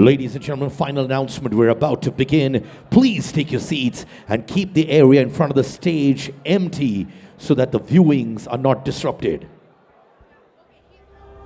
Ladies and gentlemen, final announcement. We're about to begin. Please take your seats and keep the area in front of the stage empty so that the viewings are not disrupted.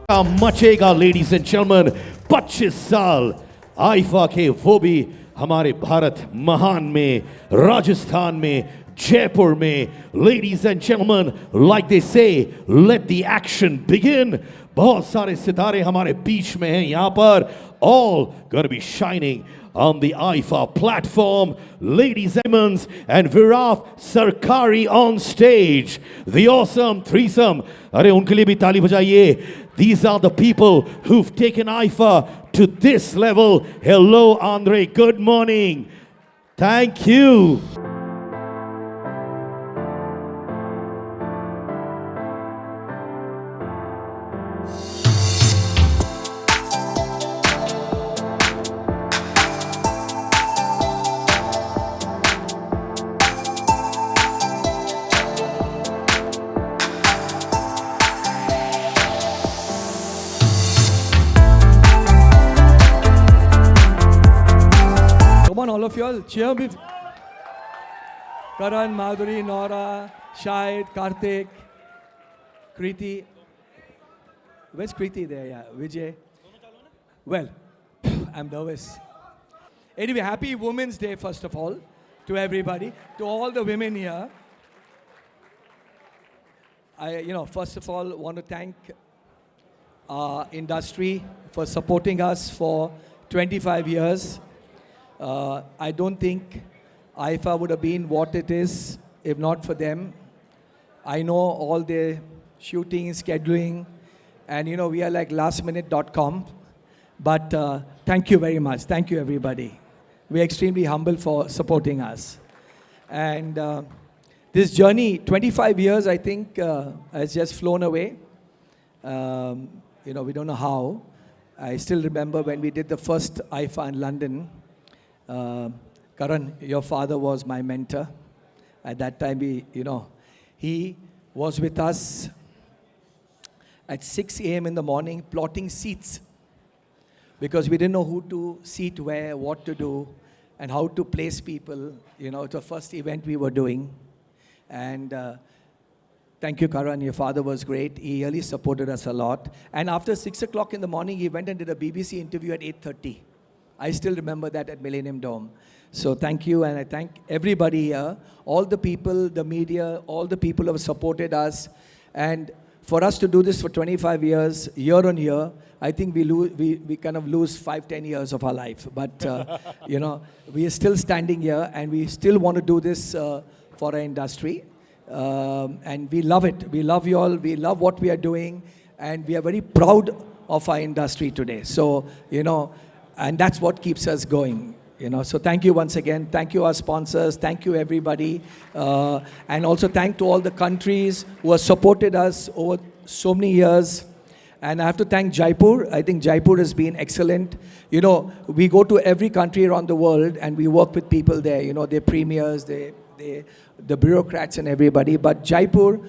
मचेगा ladies and gentlemen, 25 साल IIFA के वो भी हमारे भारत महान में, राजस्थान में, जयपुर में. Ladies and gentlemen, like they say, let the action begin. बहुत सारे सितारे हमारे बीच में हैं यहाँ पर, all gonna be shining on the IFA platform. Ladies and gentlemen, and Viraf Sarkari on stage. The awesome threesome. अरे उनके लिए भी ताली बजाइए. These are the people who've taken IFA to this level. Hello, Andre. Good morning. Thank you. All of you all, cheer me. Karan, Madhuri, Nora, Shahid, Karthik, Kriti. Where's Kriti there? Yeah, Vijay. Well, I'm nervous. Anyway, happy Women's Day, first of all, to everybody, to all the women here. I, first of all, want to thank our industry for supporting us for 25 years. I don't think IFA would have been what it is if not for them. I know all the shooting, scheduling, and we are like lastminute.com. But thank you very much. Thank you, everybody. We're extremely humble for supporting us. And this journey, 25 years, I think, has just flown away. We don't know how. I still remember when we did the first IFA in London. Karan, your father was my mentor. At that time, he was with us at 6 a.m. in the morning plotting seats because we didn't know who to seat where, what to do, and how to place people. It's the first event we were doing. And thank you, Karan. Your father was great. He really supported us a lot. And after 6 o'clock in the morning, he went and did a BBC interview at 8:30. I still remember that at Millennium Dome. So thank you, and I thank everybody here, all the people, the media, all the people who have supported us. And for us to do this for 25 years, year on year, I think we kind of lose 5-10 years of our life. But, we are still standing here, and we still want to do this for our industry. And we love it. We love you all. We love what we are doing. And we are very proud of our industry today. So, and that's what keeps us going, So thank you once again. Thank you, our sponsors. Thank you, everybody. And also thank to all the countries who have supported us over so many years. And I have to thank Jaipur. I think Jaipur has been excellent. We go to every country around the world and we work with people there. Their premiers, the bureaucrats and everybody. But Jaipur,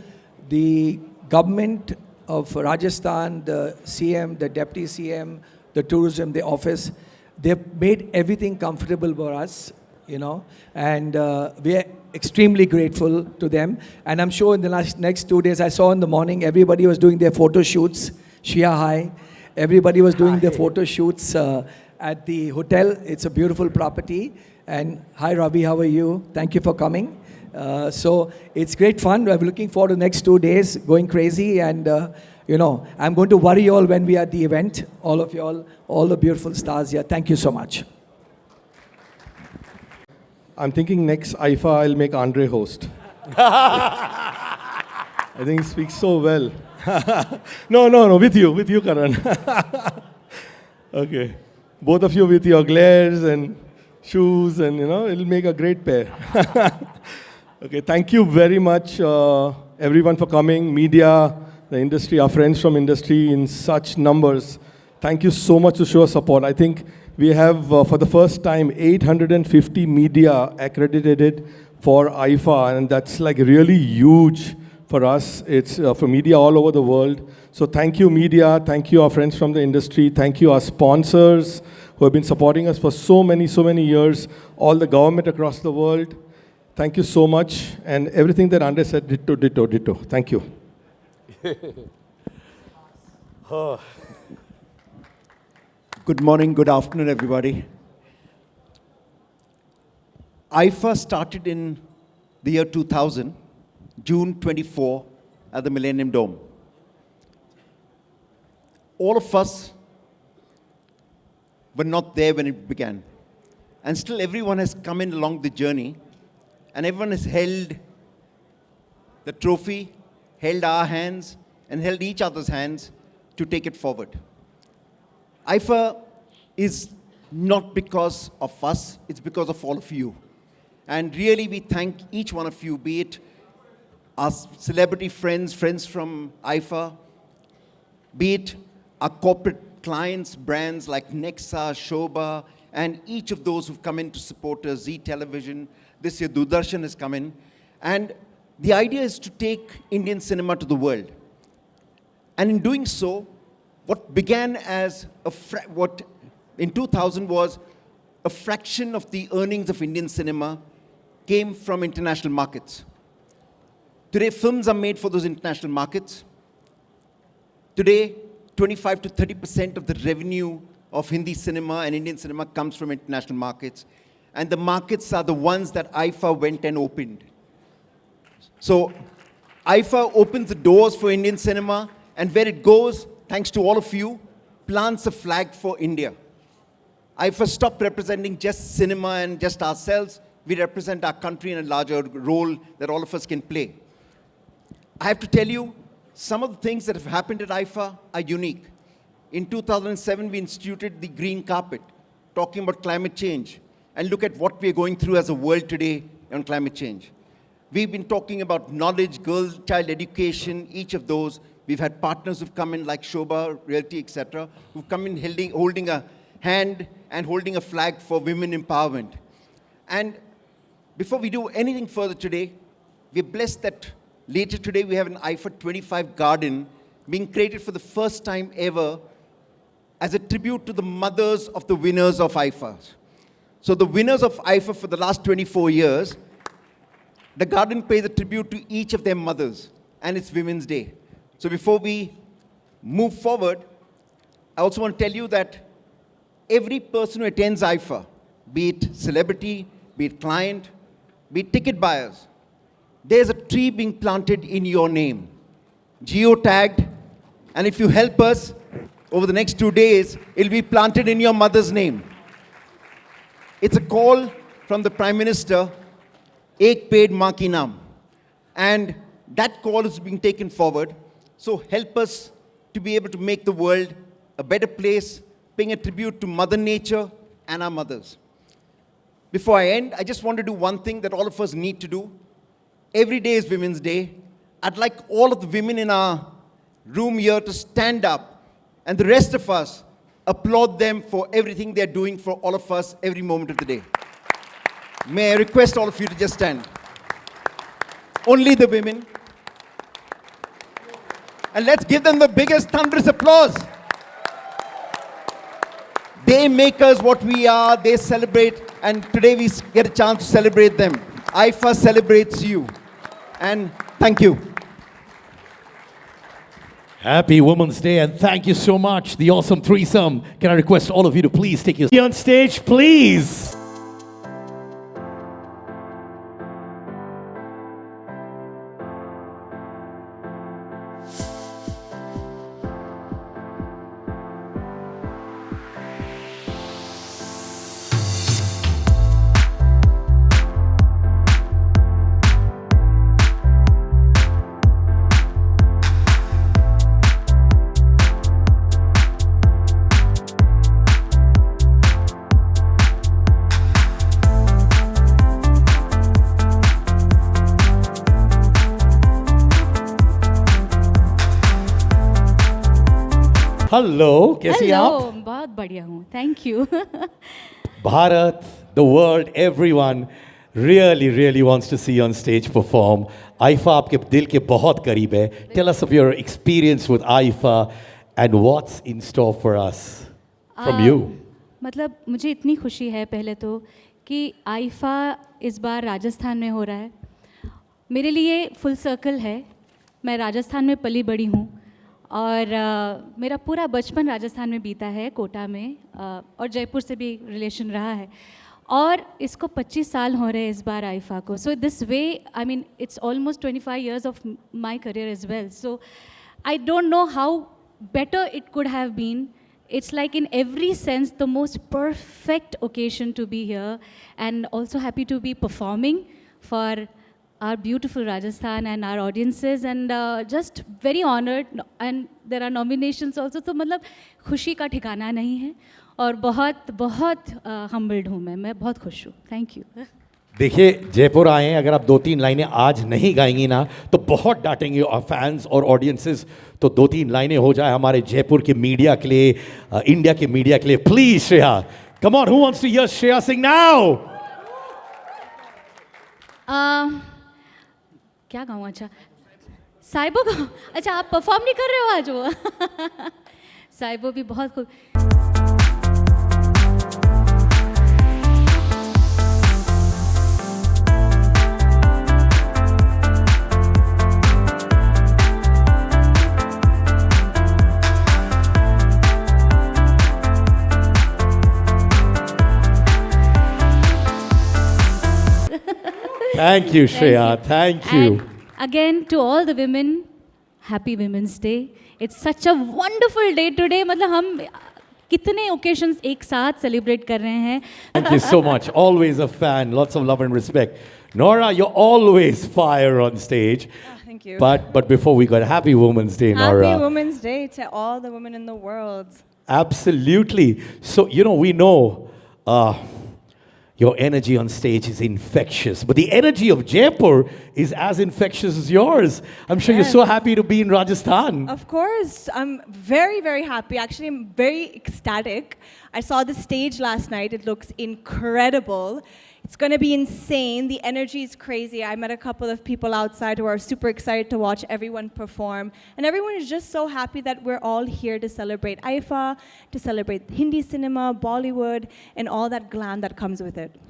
the government of Rajasthan, the CM, the deputy CM, the tourism, the office, they've made everything comfortable for us, and we are extremely grateful to them. And I'm sure in the next 2 days, I saw in the morning, everybody was doing their photo shoots, Shia Hai. Everybody was doing their photo shoots at the hotel. It's a beautiful property. And hi, Ravi, how are you? Thank you for coming. So it's great fun. I'm looking forward to the next 2 days, going crazy. And, I'm going to worry you all when we are at the event. All of you all the beautiful stars here. Thank you so much. I'm thinking next IFA, I'll make Andre host. I think he speaks so well. No, with you, Karan. Okay. Both of you with your glares and shoes and, it'll make a great pair. Okay, thank you very much, everyone, for coming. Media, the industry, our friends from industry in such numbers. Thank you so much to show support. I think we have, for the first time, 850 media accredited for IFA, and that's like really huge for us. It's for media all over the world. So thank you, media. Thank you, our friends from the industry. Thank you, our sponsors who have been supporting us for so many years, all the government across the world. Thank you so much. And everything that Andre said, ditto, ditto, ditto. Thank you. Good morning, good afternoon, everybody. IFA started in the year 2000, June 24, at the Millennium Dome. All of us were not there when it began. And still everyone has come in along the journey, and everyone has held the trophy, held our hands, and held each other's hands to take it forward. IFA is not because of us, it's because of all of you. And really, we thank each one of you, be it our celebrity friends, friends from IFA, be it our corporate clients, brands like Nexa, Shobha, and each of those who've come in to support us, Zee Television. This year, Doordarshan has come in. And the idea is to take Indian cinema to the world. And in doing so, what began as what in 2000 was a fraction of the earnings of Indian cinema came from international markets. Today, films are made for those international markets. Today, 25 to 30% of the revenue of Hindi cinema and Indian cinema comes from international markets. And the markets are the ones that IFA went and opened. So, IFA opens the doors for Indian cinema, and where it goes, thanks to all of you, plants a flag for India. IFA stopped representing just cinema and just ourselves. We represent our country in a larger role that all of us can play. I have to tell you, some of the things that have happened at IFA are unique. In 2007, we instituted the green carpet, talking about climate change. And look at what we're going through as a world today on climate change. We've been talking about knowledge, girl, child education, each of those. We've had partners who've come in like Shobha, Realty, etc., who've come in holding a hand and holding a flag for women empowerment. And before we do anything further today, we're blessed that later today we have an IFA 25 garden being created for the first time ever as a tribute to the mothers of the winners of IFA. So the winners of IFA for the last 24 years, the garden pays a tribute to each of their mothers, and it's Women's Day. So before we move forward, I also want to tell you that every person who attends IFA, be it celebrity, be it client, be it ticket buyers, there's a tree being planted in your name, geo-tagged, and if you help us, over the next 2 days, it'll be planted in your mother's name. It's a call from the Prime Minister, Ek Ped Maa Ki Naam. And that call is being taken forward. So help us to be able to make the world a better place, paying a tribute to Mother Nature and our mothers. Before I end, I just want to do one thing that all of us need to do. Every day is Women's Day. I'd like all of the women in our room here to stand up, and the rest of us applaud them for everything they're doing for all of us every moment of the day. May I request all of you to just stand. Only the women. And let's give them the biggest thunderous applause. They make us what we are, they celebrate, and today we get a chance to celebrate them. IFA celebrates you. And thank you. Happy Women's Day, and thank you so much, the awesome threesome. Can I request all of you to please take your seat on stage, please? Hello, कैसी हैं आप? Hello बहुत बढ़िया हूँ thank you Bharat, the world, everyone really wants to see you on stage perform. IFA आपके दिल के बहुत करीब है. Tell us of your experience with IFA and what's in store for us from you. मतलब मुझे इतनी खुशी है पहले तो कि आईफा इस बार राजस्थान में हो रहा है। मेरे लिए फुल सर्कल है, मैं राजस्थान में पली बड़ी हूँ और मेरा पूरा बचपन राजस्थान में बीता है, कोटा में, और जयपुर से भी रिलेशन रहा है। और इसको 25 साल हो रहे हैं इस बार आईफा को। So this way, I mean it's almost 25 years of my career as well. So I don't know how better it could have been. It's like in every sense the most perfect occasion to be here, and also happy to be performing for our beautiful Rajasthan and our audiences, and just very honored, and there are nominations also. तो मतलब खुशी का ठिकाना नहीं है और बहुत बहुत humbled हूँ मैं बहुत खुश हूँ। Thank you. देखिए, जयपुर आए हैं, अगर आप 2-3 लाइनें आज नहीं गाएंगी ना तो बहुत डांटेंगे फैंस और ऑडियंसेस। तो 2-3 लाइनें हो जाए हमारे जयपुर के मीडिया के लिए, इंडिया के मीडिया के लिए। Please Shreya, come on, who wants to hear Shreya sing now? क्या गाऊँ? अच्छा, साइबो गाऊँ? अच्छा, आप परफॉर्म नहीं कर रहे हो आज वो? साइबो भी बहुत खूब। Thank you, Shreya. Thank you. And again, to all the women, happy Women's Day. It's such a wonderful day today. मतलब हम कितने occasions एक साथ celebrate कर रहे हैं. Thank you so much. Always a fan. Lots of love and respect. Nora, you're always fire on stage. Thank you. But before we got Happy Women's Day, Nora. Happy Women's Day to all the women in the world. Absolutely. So, we know your energy on stage is infectious, but the energy of Jaipur is as infectious as yours. I'm sure you're so happy to be in Rajasthan. Of course, I'm very, very happy. Actually, I'm very ecstatic. I saw the stage last night. It looks incredible. It's going to be insane. The energy is crazy. I met a couple of people outside who are super excited to watch everyone perform. And everyone is just so happy that we're all here to celebrate IFA, to celebrate Hindi cinema, Bollywood, and all that glam that comes with it.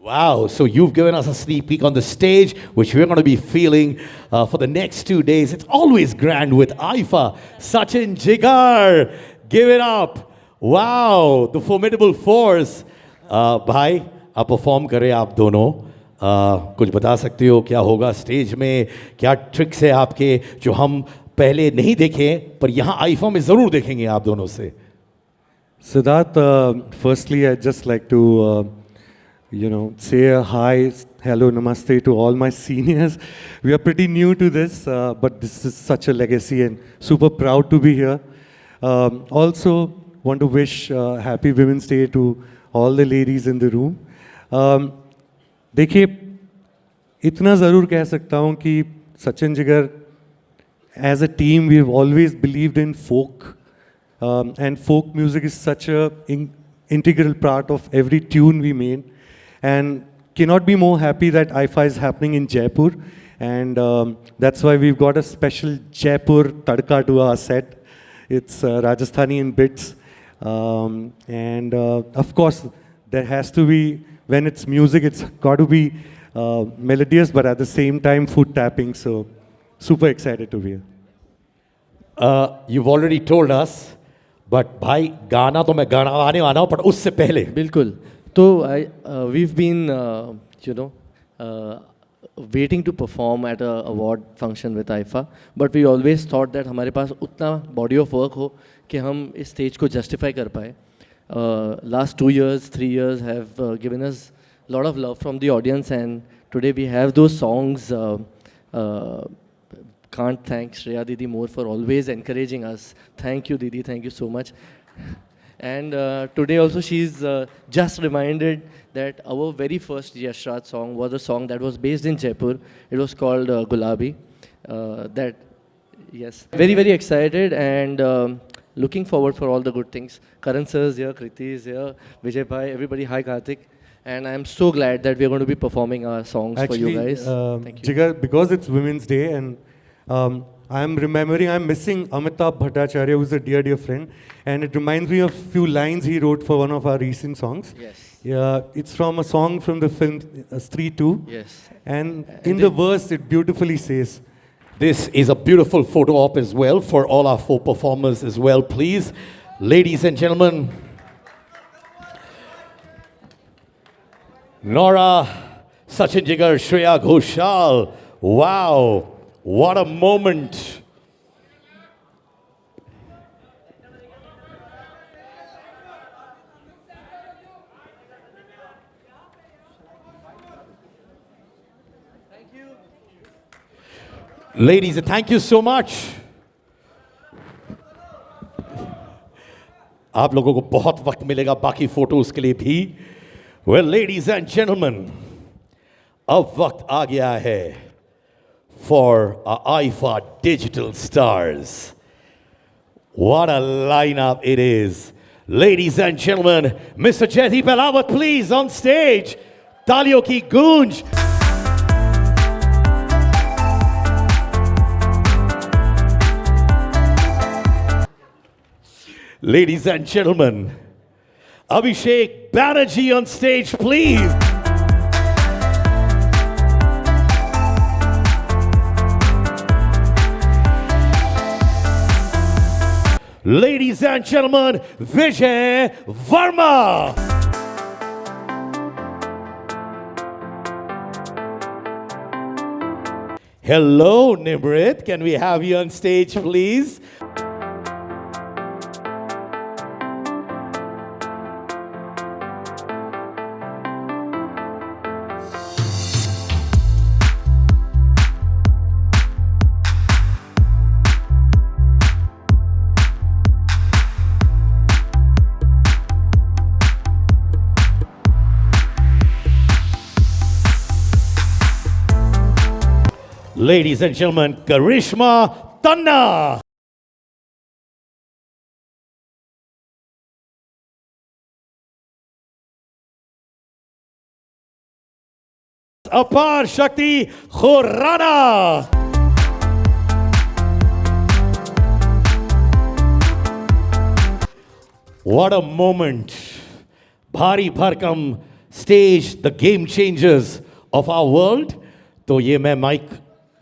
Wow, so you've given us a sneak peek on the stage, which we're going to be feeling for the next 2 days. It's always grand with IFA. Sachin Jigar, give it up. Wow, the formidable force. Bhai, आप perform करें आप दोनों, कुछ बता सकते हो क्या होगा स्टेज में, क्या ट्रिक्स है आपके जो हम पहले नहीं देखे पर यहाँ आईफा में ज़रूर देखेंगे आप दोनों से? Siddharth, firstly, I'd just like to, say a hi, hello, namaste to all my seniors. We are pretty new to this, but this is such a legacy and super proud to be here. Also, want to wish Happy Women's Day to all the ladies in the room. देखिए, इतना ज़रूर कह सकता हूँ कि Sachin Jigar, as a team, we've always believed in folk. And folk music is such an integral part of every tune we made. And cannot be more happy that IFA is happening in Jaipur. And that's why we've got a special Jaipur tadka to our set. It's Rajasthani in bits. And of course, there has to be, when it's music, it's got to be melodious, but at the same time, foot tapping. So super excited to be here. You've already told us, but भाई गाना तो मैं गाना आने वाला हूँ, पर उससे पहले बिल्कुल तो we've been waiting to perform at a award function with IFA, but we always thought that हमारे पास उतना body of work हो कि हम इस stage को justify कर पाए. Last 2 years, 3 years have given us a lot of love from the audience, and today we have those songs. Can't thank Shreya Didi more for always encouraging us. Thank you, Didi. Thank you so much. And today also she's just reminded that our very first Yash Raj song was a song that was based in Jaipur. It was called Gulabi. Yes. Very, very excited and looking forward for all the good things. Karan sir is here, Kriti is here, Vijay Bhai, everybody. Hi, Karthik. And I'm so glad that we're going to be performing our songs for you guys. Thank you. Jigar, because it's Women's Day and I'm missing Amitabh Bhattacharya, who's a dear friend, and it reminds me of few lines he wrote for one of our recent songs. Yes. Yeah, it's from a song from the film Stree 2. Yes. And in the verse, it beautifully says, This is a beautiful photo op as well for all our four performers as well, please. Ladies and gentlemen, Nora, Sachin Jigar, Shreya Ghoshal. Wow, what a moment. Ladies, thank you so much. आप लोगों को बहुत वक्त मिलेगा बाकी photos के लिए भी. Well, ladies and gentlemen, अब वक्त आ गया है for our IFA Digital Stars. What a lineup it is. Ladies and gentlemen, Mr. Jaideep Ahlawat, please, on stage. तालियों की गूंज. Ladies and gentlemen, Abhishek Banerjee on stage, please. Ladies and gentlemen, Vijay Varma. Hello, Nimrit. Can we have you on stage, please? Ladies and gentlemen, Karishma Tanna. Apar Shakti Khurrana. What a moment. Bhari Bharkam stage, the game changers of our world. तो ये मैं mic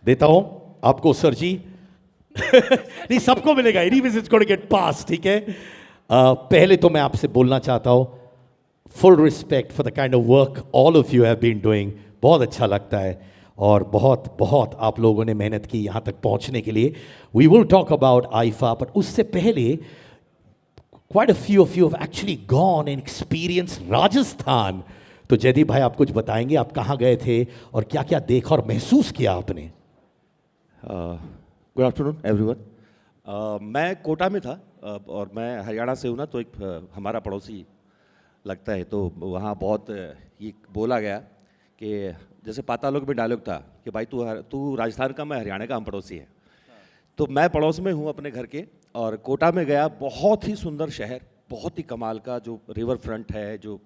देता हूं आपको sir जी. नहीं, सबको मिलेगा. Anyways, it's going to get passed, ठीक है. पहले तो मैं आपसे बोलना चाहता हूं, full respect for the kind of work all of you have been doing. बहुत अच्छा लगता है और बहुत बहुत आप लोगों ने मेहनत की यहाँ तक पहुँचने के लिए. We will talk about IFA, but उससे पहले quite a few of you have actually gone and experienced Rajasthan. तो जयदीप भाई, आप कुछ बताएंगे, आप कहाँ गए थे और क्या क्या देखा और महसूस किया आपने? Good afternoon everyone. मैं कोटा में था और मैं हरियाणा से हूँ ना, तो एक हमारा पड़ोसी लगता है, तो वहाँ बहुत ये बोला गया कि जैसे पातालोक में डायलॉग था कि भाई तू राजस्थान का, मैं हरियाणा का, हम पड़ोसी हैं. तो मैं पड़ोस में हूँ अपने घर के, और कोटा में गया. बहुत ही सुंदर शहर, बहुत ही कमाल का, जो रिवर फ्रंट है, जो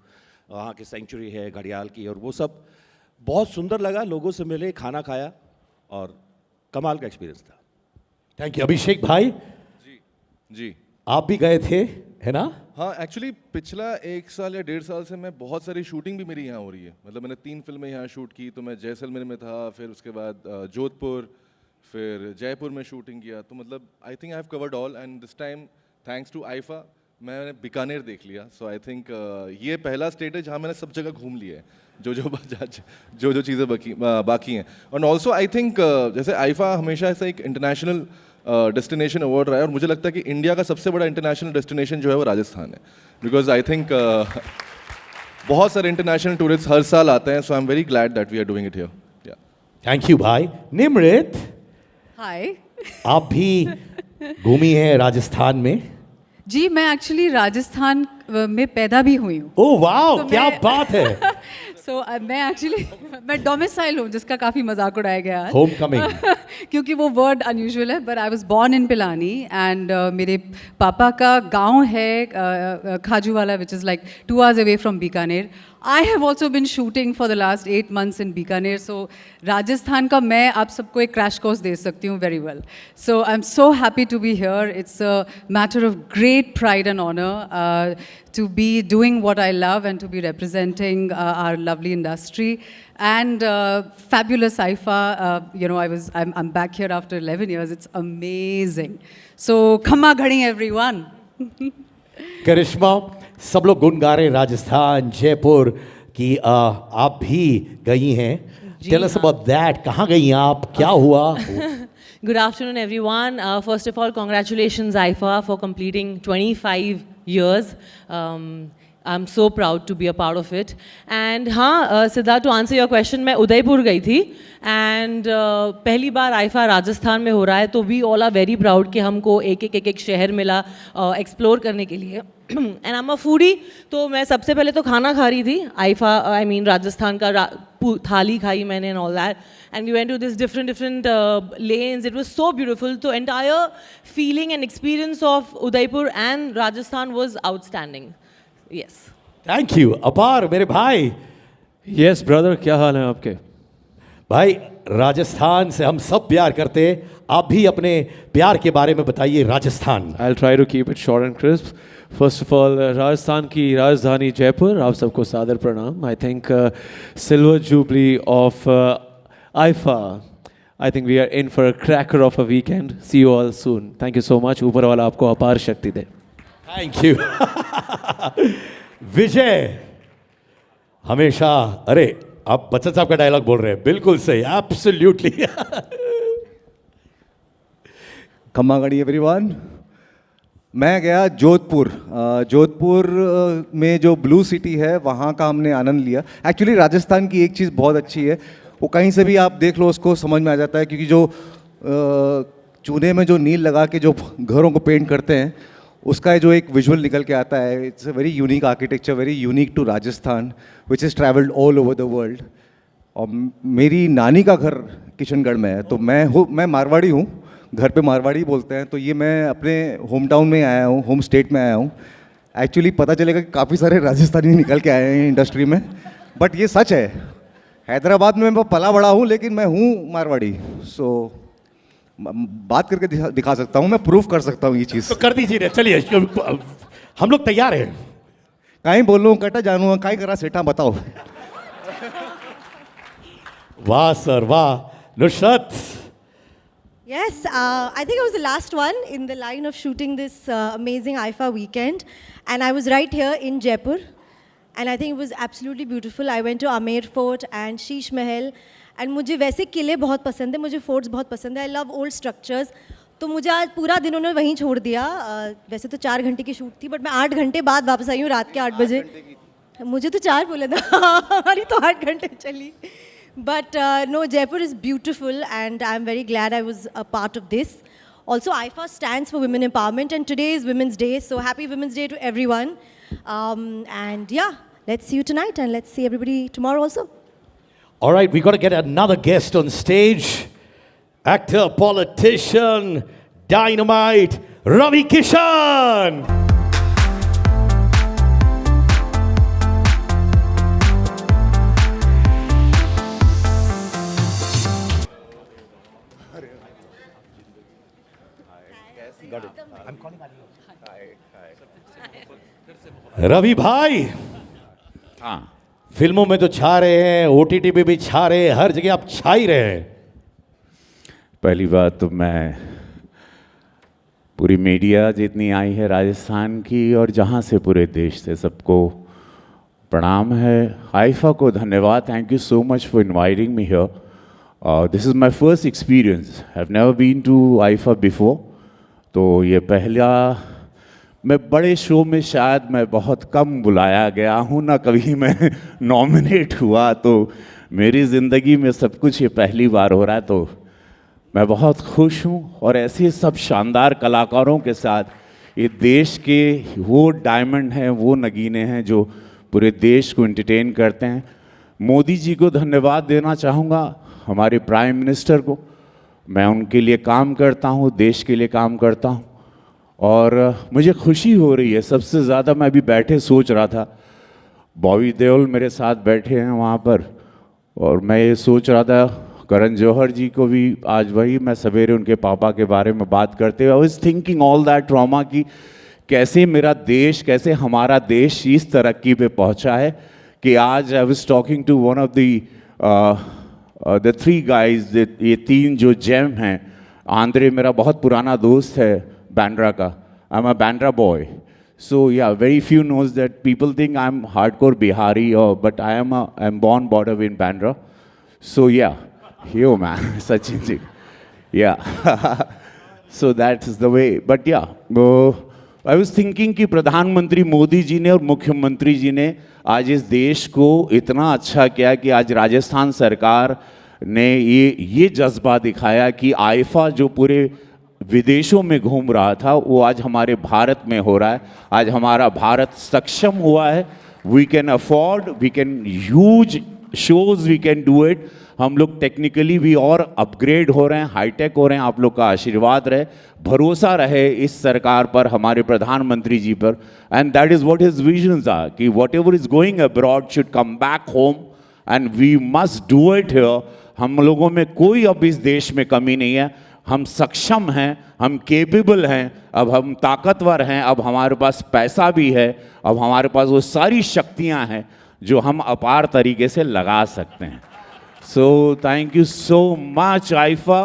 वहाँ की सेंचुरी है घड़ियाल की, और वो सब बहुत सुंदर लगा. लोगों से मिले, खाना खाया, और कमाल का एक्सपीरियंस था. Thank you. अभिषेक भाई जी आप भी गए थे, है ना? हाँ, एक्चुअली पिछला 1 साल या 1.5 साल से मैं बहुत सारी शूटिंग भी मेरी यहाँ हो रही है. मतलब मैंने 3 फिल्में यहाँ शूट की. तो मैं जैसलमेर में था, फिर उसके बाद जोधपुर, फिर जयपुर में शूटिंग किया. तो मतलब I think I have covered all, and this time thanks to IIFA मैंने बीकानेर देख लिया. सो आई थिंक ये पहला स्टेट है जहाँ मैंने सब जगह घूम लिया है, जो चीज़ें बाकी हैं. और ऑल्सो आई थिंक जैसे आईफा हमेशा ऐसा एक इंटरनेशनल डेस्टिनेशन अवार्ड रहा है, और मुझे लगता है कि इंडिया का सबसे बड़ा इंटरनेशनल डेस्टिनेशन जो है वो राजस्थान है. बिकॉज आई थिंक बहुत सारे इंटरनेशनल टूरिस्ट हर साल आते हैं. So I am very glad that we are doing it here. Thank you भाई. निमृत, हाय. आप भी घूमी हैं राजस्थान में? जी, मैं एक्चुअली राजस्थान में पैदा भी हुई हूँ. ओह वाह, क्या बात है. मैं डोमिसाइल हूँ, जिसका काफ़ी मजाक उड़ाया गया है. Home coming. क्योंकि वो वर्ड अनयूजुअल है. But I was born in Pilani, and मेरे पापा का गांव है Khajuwala, which is like 2 hours away from Bikaner. I have also been shooting for the last 8 months in Bikaner, so Rajasthan का मैं आप सबको एक crash course दे सकती हूँ very well. So I'm so happy to be here. It's a matter of great pride and honor to be doing what I love and to be representing our lovely industry. And fabulous IFA, I'm back here after 11 years. It's amazing. So Khamma Ghadi everyone. करिश्मा, सब लोग गुण गा रहे हैं राजस्थान जयपुर की, आप भी गई हैं. Tell us about that. कहाँ गई आप, क्या हुआ? Good afternoon, everyone. First of all, congratulations, IFA, for completing 25 years. I'm so proud to be a part of it. And हाँ, Siddharth, to answer your question, मैं उदयपुर गई थी. And पहली बार IFA राजस्थान में हो रहा है, तो we all are very proud कि हमको एक शहर मिला एक्सप्लोर करने के लिए. And I'm a foodie, तो मैं सबसे पहले तो खाना खा रही थी. IFA, राजस्थान का थाली खाई मैंने and all that. And we went to this different lanes. It was so beautiful. The entire feeling and experience of Udaipur and Rajasthan was outstanding. Yes. Thank you. अपार मेरे भाई. यस ब्रदर, क्या हाल है आपके? भाई, राजस्थान से हम सब प्यार करते हैं. आप भी अपने प्यार के बारे में बताइए. Rajasthan. I'll try to keep it short and crisp. First of all, Rajasthan की राजधानी जयपुर, आप सबको सादर प्रणाम. I think silver jubilee of IFA. I think we are in for a cracker of a weekend. See you all soon. Thank you so much. ऊपर वाला आपको अपार शक्ति दे. Thank you. विजय, हमेशा, अरे आप बच्चन साहब का डायलॉग बोल रहे हैं. बिल्कुल सही, एब्सोल्युटली. खम्मा घड़ी एवरीवन. मैं गया जोधपुर. जोधपुर में जो ब्लू सिटी है वहाँ का हमने आनंद लिया. एक्चुअली राजस्थान की एक चीज़ बहुत अच्छी है, वो कहीं से भी आप देख लो उसको समझ में आ जाता है, क्योंकि जो चूने में जो नील लगा के जो घरों को पेंट करते हैं उसका जो एक विजुअल निकल के आता है. It's a very unique architecture, very unique to Rajasthan, which is travelled all over the world. और मेरी नानी का घर किशनगढ़ में है, तो मैं मारवाड़ी हूँ, घर पे मारवाड़ी बोलते हैं. तो ये मैं अपने होम टाउन में आया हूँ, होम स्टेट में आया हूँ. एक्चुअली पता चलेगा कि काफ़ी सारे राजस्थानी निकल के आए हैं इंडस्ट्री में, बट ये सच है. हैदराबाद में मैं पला बड़ा हूँ, लेकिन मैं हूँ मारवाड़ी. सो बात करके दिखा सकता हूँ, मैं प्रूफ कर सकता हूँ ये चीज़. तो कर दीजिए. चलिए, हम लोग तैयार हैं. कहीं बोलूँ कटा जानू कहीं करा सेठा बताओ. वाह सर, वाह. Nusrat. Yes, I think I was the last one in the line of shooting this amazing IFA weekend, and I was right here in Jaipur, and I think it was absolutely beautiful. I went to Amer Fort and Sheesh Mahal, and मुझे वैसे किले बहुत पसंद है, मुझे forts बहुत पसंद है. I love old structures. तो मुझे आज पूरा दिन उन्होंने वहीं छोड़ दिया. वैसे तो 4 घंटे की शूट थी, बट मैं 8 घंटे बाद वापस आई हूँ, रात के 8 बजे. मुझे तो 4 बोला था. हमारी तो 8 घंटे चली. But no, Jaipur is beautiful, and I'm very glad I was a part of this. Also, IFA stands for Women Empowerment, and today is Women's Day, so happy Women's Day to everyone. And yeah, let's see you tonight, and let's see everybody tomorrow also. All right, we got to get another guest on stage. Actor, politician, dynamite, Ravi Kishan. Ravi भाई, हाँ, फिल्मों में तो छा रहे हैं, OTT पे भी छा रहे हैं, हर जगह आप छा ही रहे हैं. पहली बात तो मैं पूरी मीडिया जितनी आई है राजस्थान की और जहाँ से पूरे देश से सबको प्रणाम है. आईफा को धन्यवाद. Thank you so much for inviting me here. This is my first experience. I have never been to IIFA before. तो ये पहला, मैं बड़े शो में शायद मैं बहुत कम बुलाया गया हूँ ना, कभी मैं नॉमिनेट हुआ. तो मेरी ज़िंदगी में सब कुछ ये पहली बार हो रहा है, तो मैं बहुत खुश हूँ. और ऐसे सब शानदार कलाकारों के साथ ये देश के वो डायमंड हैं, वो नगीने हैं जो पूरे देश को एंटरटेन करते हैं. मोदी जी को धन्यवाद देना चाहूँगा, हमारे प्राइम मिनिस्टर को. मैं उनके लिए काम करता हूँ, देश के लिए काम करता हूँ, और मुझे खुशी हो रही है. सबसे ज़्यादा मैं अभी बैठे सोच रहा था, बॉबी देओल मेरे साथ बैठे हैं वहाँ पर, और मैं ये सोच रहा था करण जौहर जी को भी आज वही मैं सवेरे उनके पापा के बारे में बात करते हुए I was thinking all that trauma की कैसे मेरा देश, कैसे हमारा देश इस तरक्की पे पहुंचा है कि आज I was talking to one of the three guys, ये तीन जो जेम हैं। आंद्रे मेरा बहुत पुराना दोस्त है बैंड्रा का, I am a Bandra boy, so yeah, very few knows that people think I'm hardcore Bihari, but I am born border in Bandra. So yeah, yo man, Sachin ji, yeah. So that is the way. But yeah, I was thinking कि प्रधानमंत्री मोदी जी ने और मुख्यमंत्री जी ने आज इस देश को इतना अच्छा किया कि आज राजस्थान सरकार ने ये जज्बा दिखाया कि आईफा जो पूरे विदेशों में घूम रहा था वो आज हमारे भारत में हो रहा है। आज हमारा भारत सक्षम हुआ है। We can afford, we can huge shows, we can do it. हम लोग टेक्निकली भी और अपग्रेड हो रहे हैं, हाईटेक हो रहे हैं। आप लोग का आशीर्वाद रहे, भरोसा रहे इस सरकार पर, हमारे प्रधानमंत्री जी पर। And that is what his visions are कि whatever is going abroad should come back home and we must do it here. हम लोगों में कोई अब इस देश में कमी नहीं है। हम सक्षम हैं, हम केपेबल हैं, अब हम ताकतवर हैं, अब हमारे पास पैसा भी है, अब हमारे पास वो सारी शक्तियां हैं जो हम अपार तरीके से लगा सकते हैं। सो thank you so much IIFA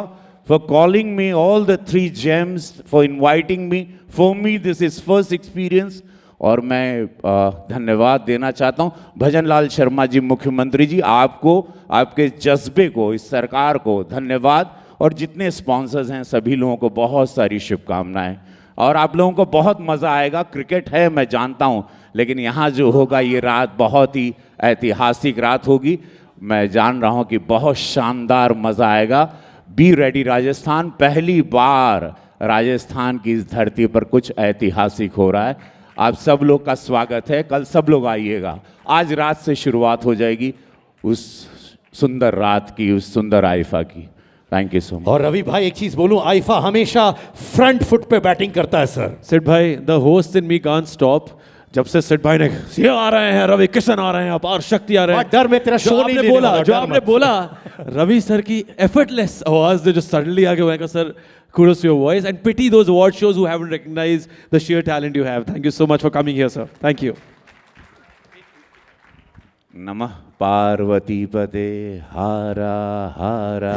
for calling me, all the three James, for inviting me. For me this is first experience. और मैं धन्यवाद देना चाहता हूँ भजन लाल शर्मा जी, मुख्यमंत्री जी, आपको, आपके जज्बे को, इस सरकार को धन्यवाद। और जितने स्पॉन्सर्स हैं सभी लोगों को बहुत सारी शुभकामनाएं। और आप लोगों को बहुत मज़ा आएगा। क्रिकेट है मैं जानता हूं, लेकिन यहाँ जो होगा ये रात बहुत ही ऐतिहासिक रात होगी। मैं जान रहा हूं कि बहुत शानदार मज़ा आएगा। Be ready Rajasthan. पहली बार राजस्थान की इस धरती पर कुछ ऐतिहासिक हो रहा है। आप सब लोग का स्वागत है। कल सब लोग आइएगा। आज रात से शुरुआत हो जाएगी उस सुंदर रात की, उस सुंदर आईफा की। Thank you so much. और रवि भाई एक चीज बोलूं, आईफा हमेशा फ्रंट फुट पे बैटिंग करता है सर। सिड भाई, the host in me can't stop. जब से सिड भाई ने ये आ रहे हैं, रवि किशन आ रहे हैं, अपार शक्ति आ रहे हैं, डर में तेरा शो नहीं लेने वाला, जो आपने बोला रवि सर की एफर्टलेस आवाज जो सडनली आके मैंने कहा sir kudos to your voice and pity those award shows who haven't recognized the sheer talent you have. Thank you so much for coming here, sir. Thank you. नमः पार्वती पते हारा हारा।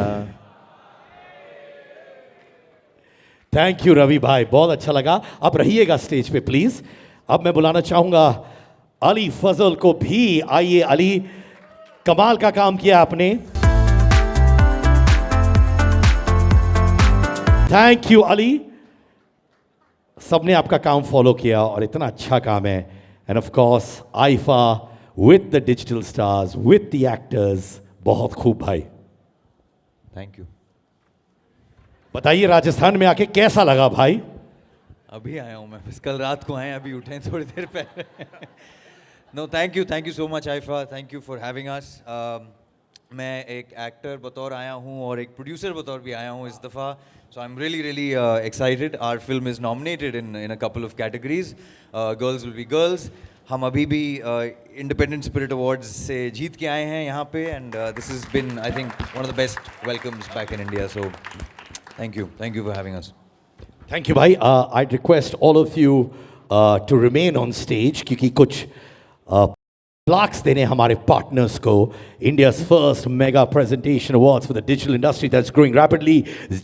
थैंक यू रवि भाई, बहुत अच्छा लगा। अब रहिएगा स्टेज पे प्लीज। अब मैं बुलाना चाहूंगा अली फजल को भी। आइए अली, कमाल का काम किया आपने। Thank you Ali. सबने आपका काम फॉलो किया और इतना अच्छा काम है। End of course IIFA with the digital stars, with the actors. बहुत खूब भाई, थैंक यू। बताइए राजस्थान में आके कैसा लगा भाई? अभी आया हूँ मैं, बस कल रात को आए, अभी उठे थोड़ी देर पहले। No thank you so much IIFA, thank you for having us. मैं एक एक्टर बतौर आया हूँ और एक प्रोड्यूसर बतौर भी आया हूँ इस दफ़ा। So I am really excited. Our film is nominated in a couple of categories. Girls will be girls. हम अभी भी इंडिपेंडेंट स्पिरिट अवार्ड्स से जीत के आए हैं यहाँ पे, and this is been I think one of the best welcomes back in India. So thank you for having us. Thank you भाई। I request all of you to remain on stage, क्योंकि कुछ plaques देने हमारे partners को। India's first mega presentation awards for the digital industry that's growing rapidly.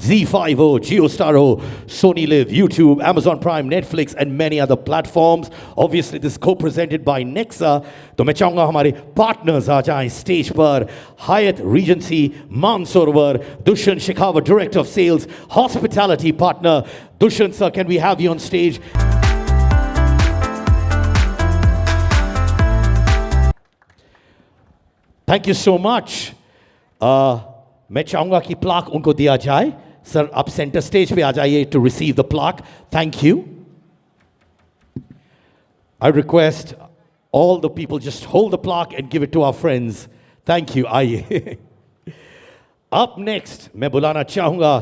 Z5 हो, JioStar हो, Sony Live, YouTube, Amazon Prime, Netflix and many other platforms. Obviously this co-presented by Nexa. तो मैं चाहूँगा हमारे partners आ जाएं stage पर। Hyatt Regency Mansarovar, Dushyant Shekhawat, Director of Sales, Hospitality Partner. Dushyant sir, can we have you on stage? Thank you so much. मैं चाहूंगा कि plaque उनको दिया जाए। सर आप सेंटर स्टेज पे आ जाइए to receive the plaque. Thank you. I request all the people just hold the plaque and give it to our friends. Thank you. आइए। अप नेक्स्ट मैं बुलाना चाहूंगा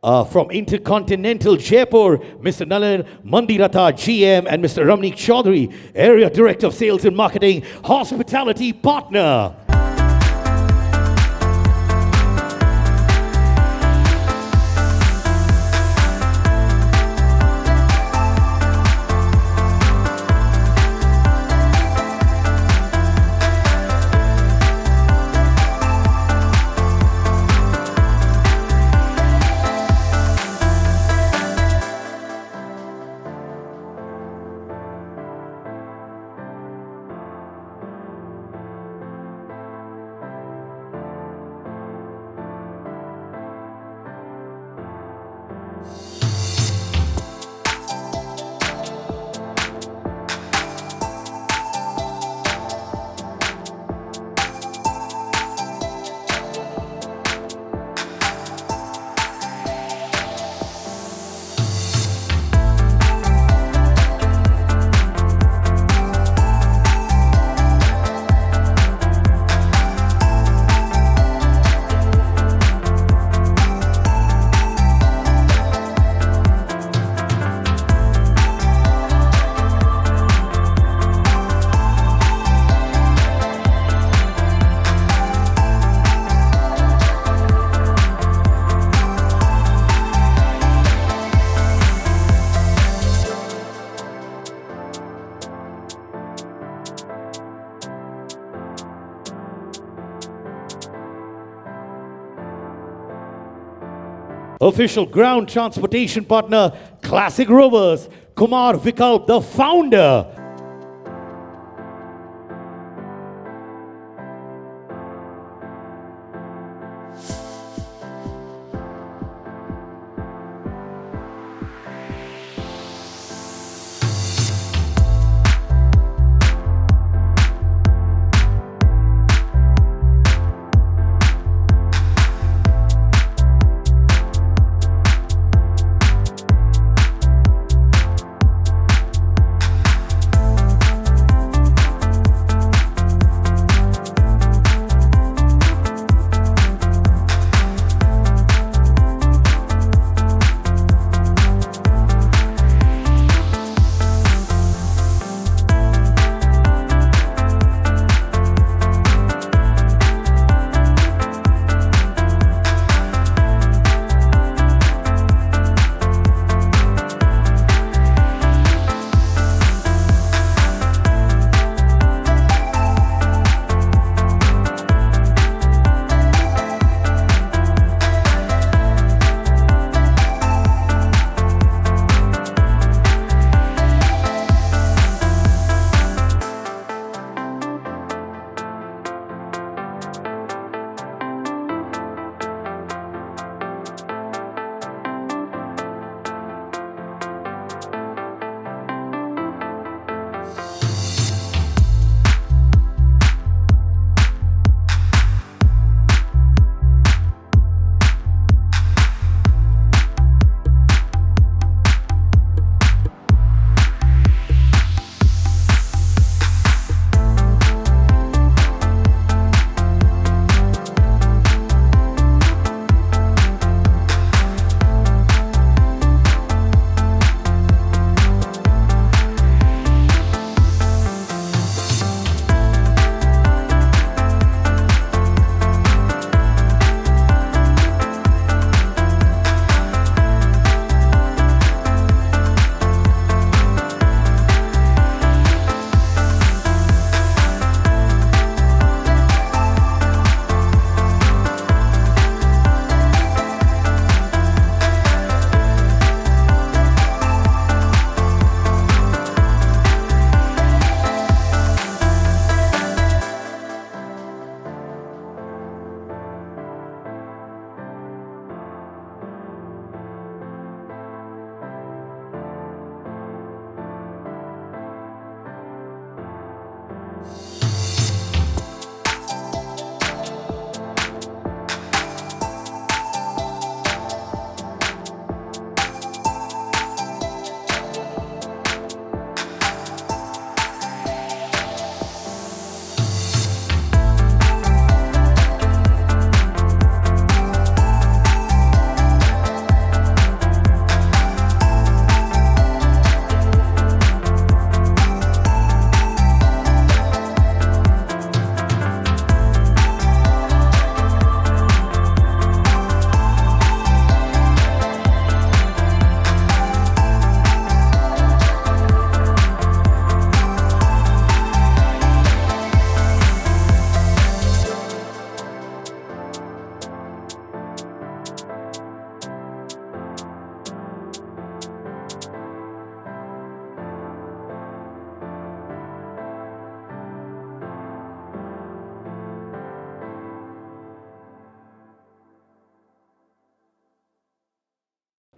from Intercontinental Jaipur, Mr. Nalan Mandirata, GM, and Mr. Ramnik Chaudhary, Area Director of Sales and Marketing, Hospitality Partner. Official ground transportation partner, Classic Rovers, Kumar Vikalp, the founder.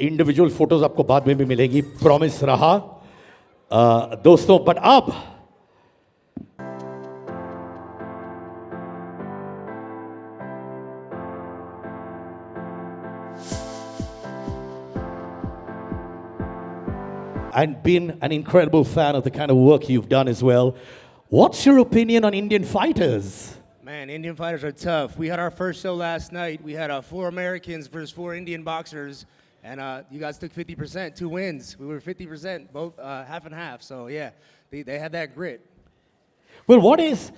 Individual photos आपको बाद में भी मिलेंगी, promise रहा दोस्तों। But अब and been an incredible fan of the kind of work you've done as well. What's your opinion on Indian fighters? Man, Indian fighters are tough. We had our first show last night. We had 4 Americans versus 4 Indian boxers, and you guys took 50%, 2 wins. We were 50%, both half and half. So yeah, they had that grit. Well, what is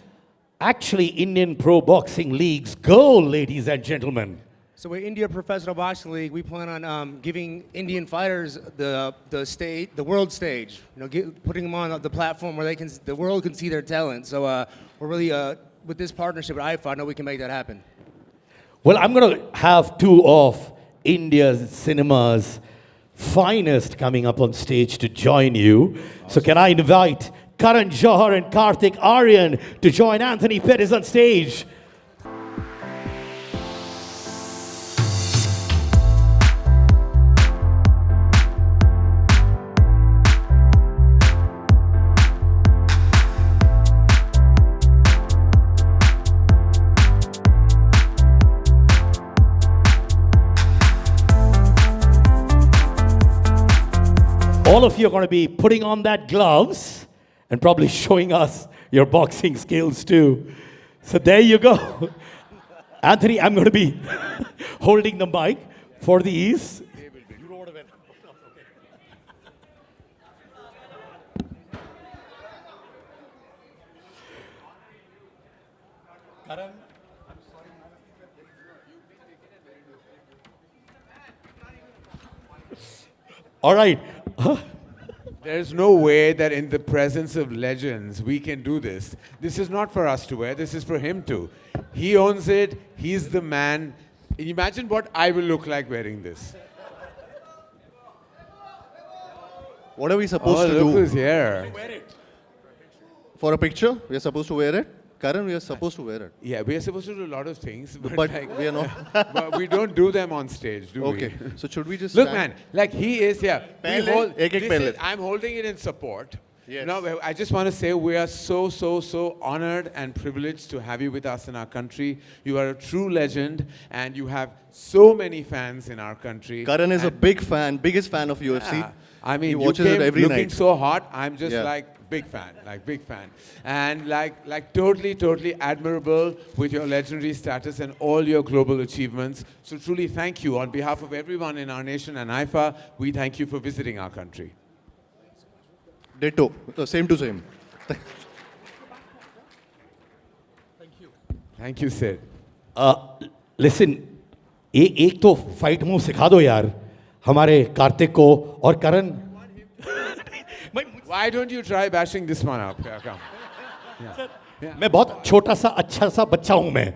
actually Indian Pro Boxing League's goal, ladies and gentlemen? So with India Professional Boxing League, we plan on giving Indian fighters the stage, the world stage. You know, putting them on the platform where the world can see their talent. So we're really with this partnership with IFA, I know we can make that happen. Well, I'm going to have 2 of India's cinema's finest coming up on stage to join you. So can I invite Karan Johar and Karthik Aryan to join Anthony Pettis on stage? All of you are going to be putting on that gloves and probably showing us your boxing skills too. So there you go. Anthony, I'm going to be holding the mic for the ease. All right. There's no way that in the presence of legends we can do this. This is not for us to wear, this is for him to. He owns it, he's the man. Imagine what I will look like wearing this. What are we supposed to do? Look who's here. For a picture, we are supposed to wear it. Karan, we are supposed to wear it. Yeah, we are supposed to do a lot of things, but like, we are not. but we don't do them on stage, do we? Okay, so should we just Look, stand? man, like he is here. Pehle, ek I'm holding it in support. Yes. No, I just want to say we are so honored and privileged to have you with us in our country. You are a true legend, and you have so many fans in our country. Karan is a big fan, biggest fan of UFC. Yeah. I mean, he you watches came it every looking night. so hot. I'm just Yeah. like big fan, and like totally admirable with your legendary status and all your global achievements. So truly, thank you on behalf of everyone in our nation and IFA. We thank you for visiting our country. Ditto. Same to same. Thank you, Sid. Listen, एक तो fight move सिखा दो यार हमारे कार्तिक को और करण. Why don't you try bashing this one up? Yeah, come. Yeah. मैं बहुत छोटा सा अच्छा सा बच्चा हूं मैं.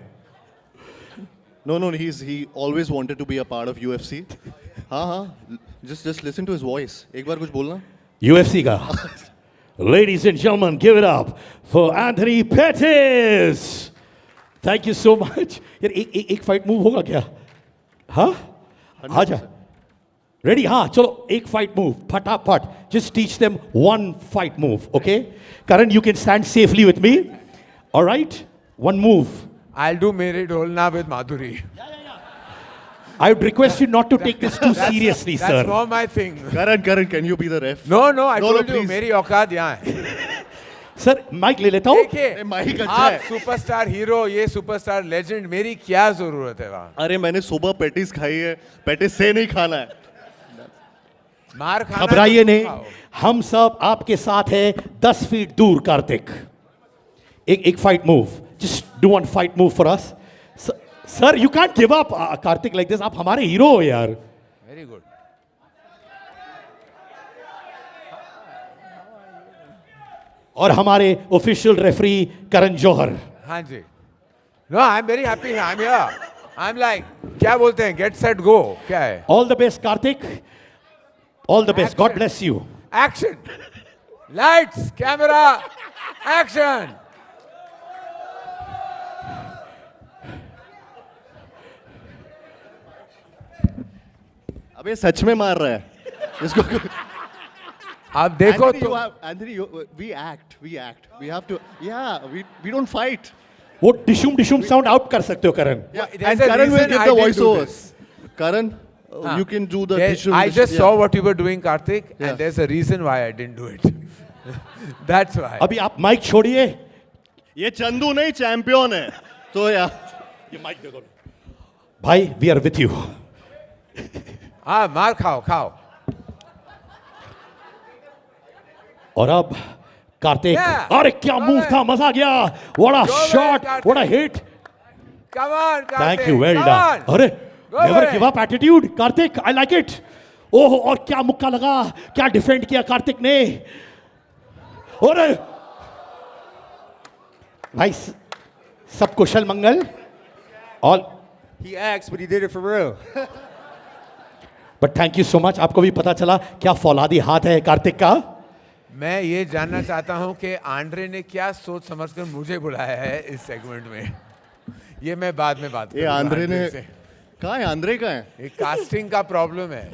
No, he always wanted to be a part of UFC. हाँ. Just listen to his voice. एक बार कुछ बोलना. UFC का. Ladies and gentlemen, give it up for Anthony Pettis. Thank you so much. यार एक फाइट मूव होगा क्या? हाँ? आजा. Ready? हाँ, चलो एक fight move, फटाफट. Just teach them one fight move, okay? Karan, you can stand safely with me. All right? One move. I'll do Mere Dolna with Madhuri. I would request you not to take this too seriously, sir. That's not my thing. Karan, can you be the ref? No, I told you, please. मेरी औकात यहाँ है. Sir mic ले लेता हूँ. देखिए, mic अच्छा आप है. सुपरस्टार हीरो, ये सुपरस्टार लेजेंड, मेरी क्या जरूरत है वहाँ? अरे मैंने सुबह पैटीज खाई है. पैटीज से नहीं खाना है. मार खाना. घबराइए नहीं. हम सब आपके साथ हैं 10 फीट दूर कार्तिक. एक fight move. Just do one fight move for us. Sir, you can't give up Karthik like this. आप हमारे हीरो हो यार. Very good. और हमारे ऑफिशियल रेफरी करण जौहर. हाँ जी. No, I'm very happy. I'm here. I'm like, क्या बोलते हैं? Get set go. क्या है? All the best, Karthik. All the best. God bless you. Action. Lights, camera, action. अबे सच में मार रहा है इसको। आप देखो Anthony, तो Anthony, we act, we have to, yeah, we don't fight. वो डिशुम साउंड आउट कर सकते हो करण। Yeah, there's and a Karan will reason give I the didn't do voiceovers. this. Karan, हाँ. you can do the There- dishum. I just yeah. saw what you were doing, Karthik, Yeah. and there's a reason why I didn't do it. That's why. अभी आप mic छोड़िए। ये चंदू नहीं champion है तो यार ये माइक दे दो भाई, वी आर विथ यू। हाँ, मार खाओ खाओ। और अब कार्तिक, Yeah. अरे क्या मूव था, मजा आ गया। What a Go shot, Karthik. What a hit. Come on, Karthik. Thank you, well come done. on. अरे Go never for it. Give up attitude Karthik, I like it. Oh, और क्या मुक्का लगा, क्या डिफेंड किया कार्तिक ने। अरे भाई सब कुशल मंगल। All He acts, but he did it for real. But thank you so much. आपको भी पता चला क्या फौलादी हाथ है कार्तिक का। मैं ये जानना चाहता हूँ कि आंद्रे ने क्या सोच समझकर मुझे बुलाया है इस सेगमेंट में। ये मैं बाद में बात ये करूंगा आंद्रे ने से। कहाँ है, आंद्रे कहाँ है? ये कास्टिंग का प्रॉब्लम है।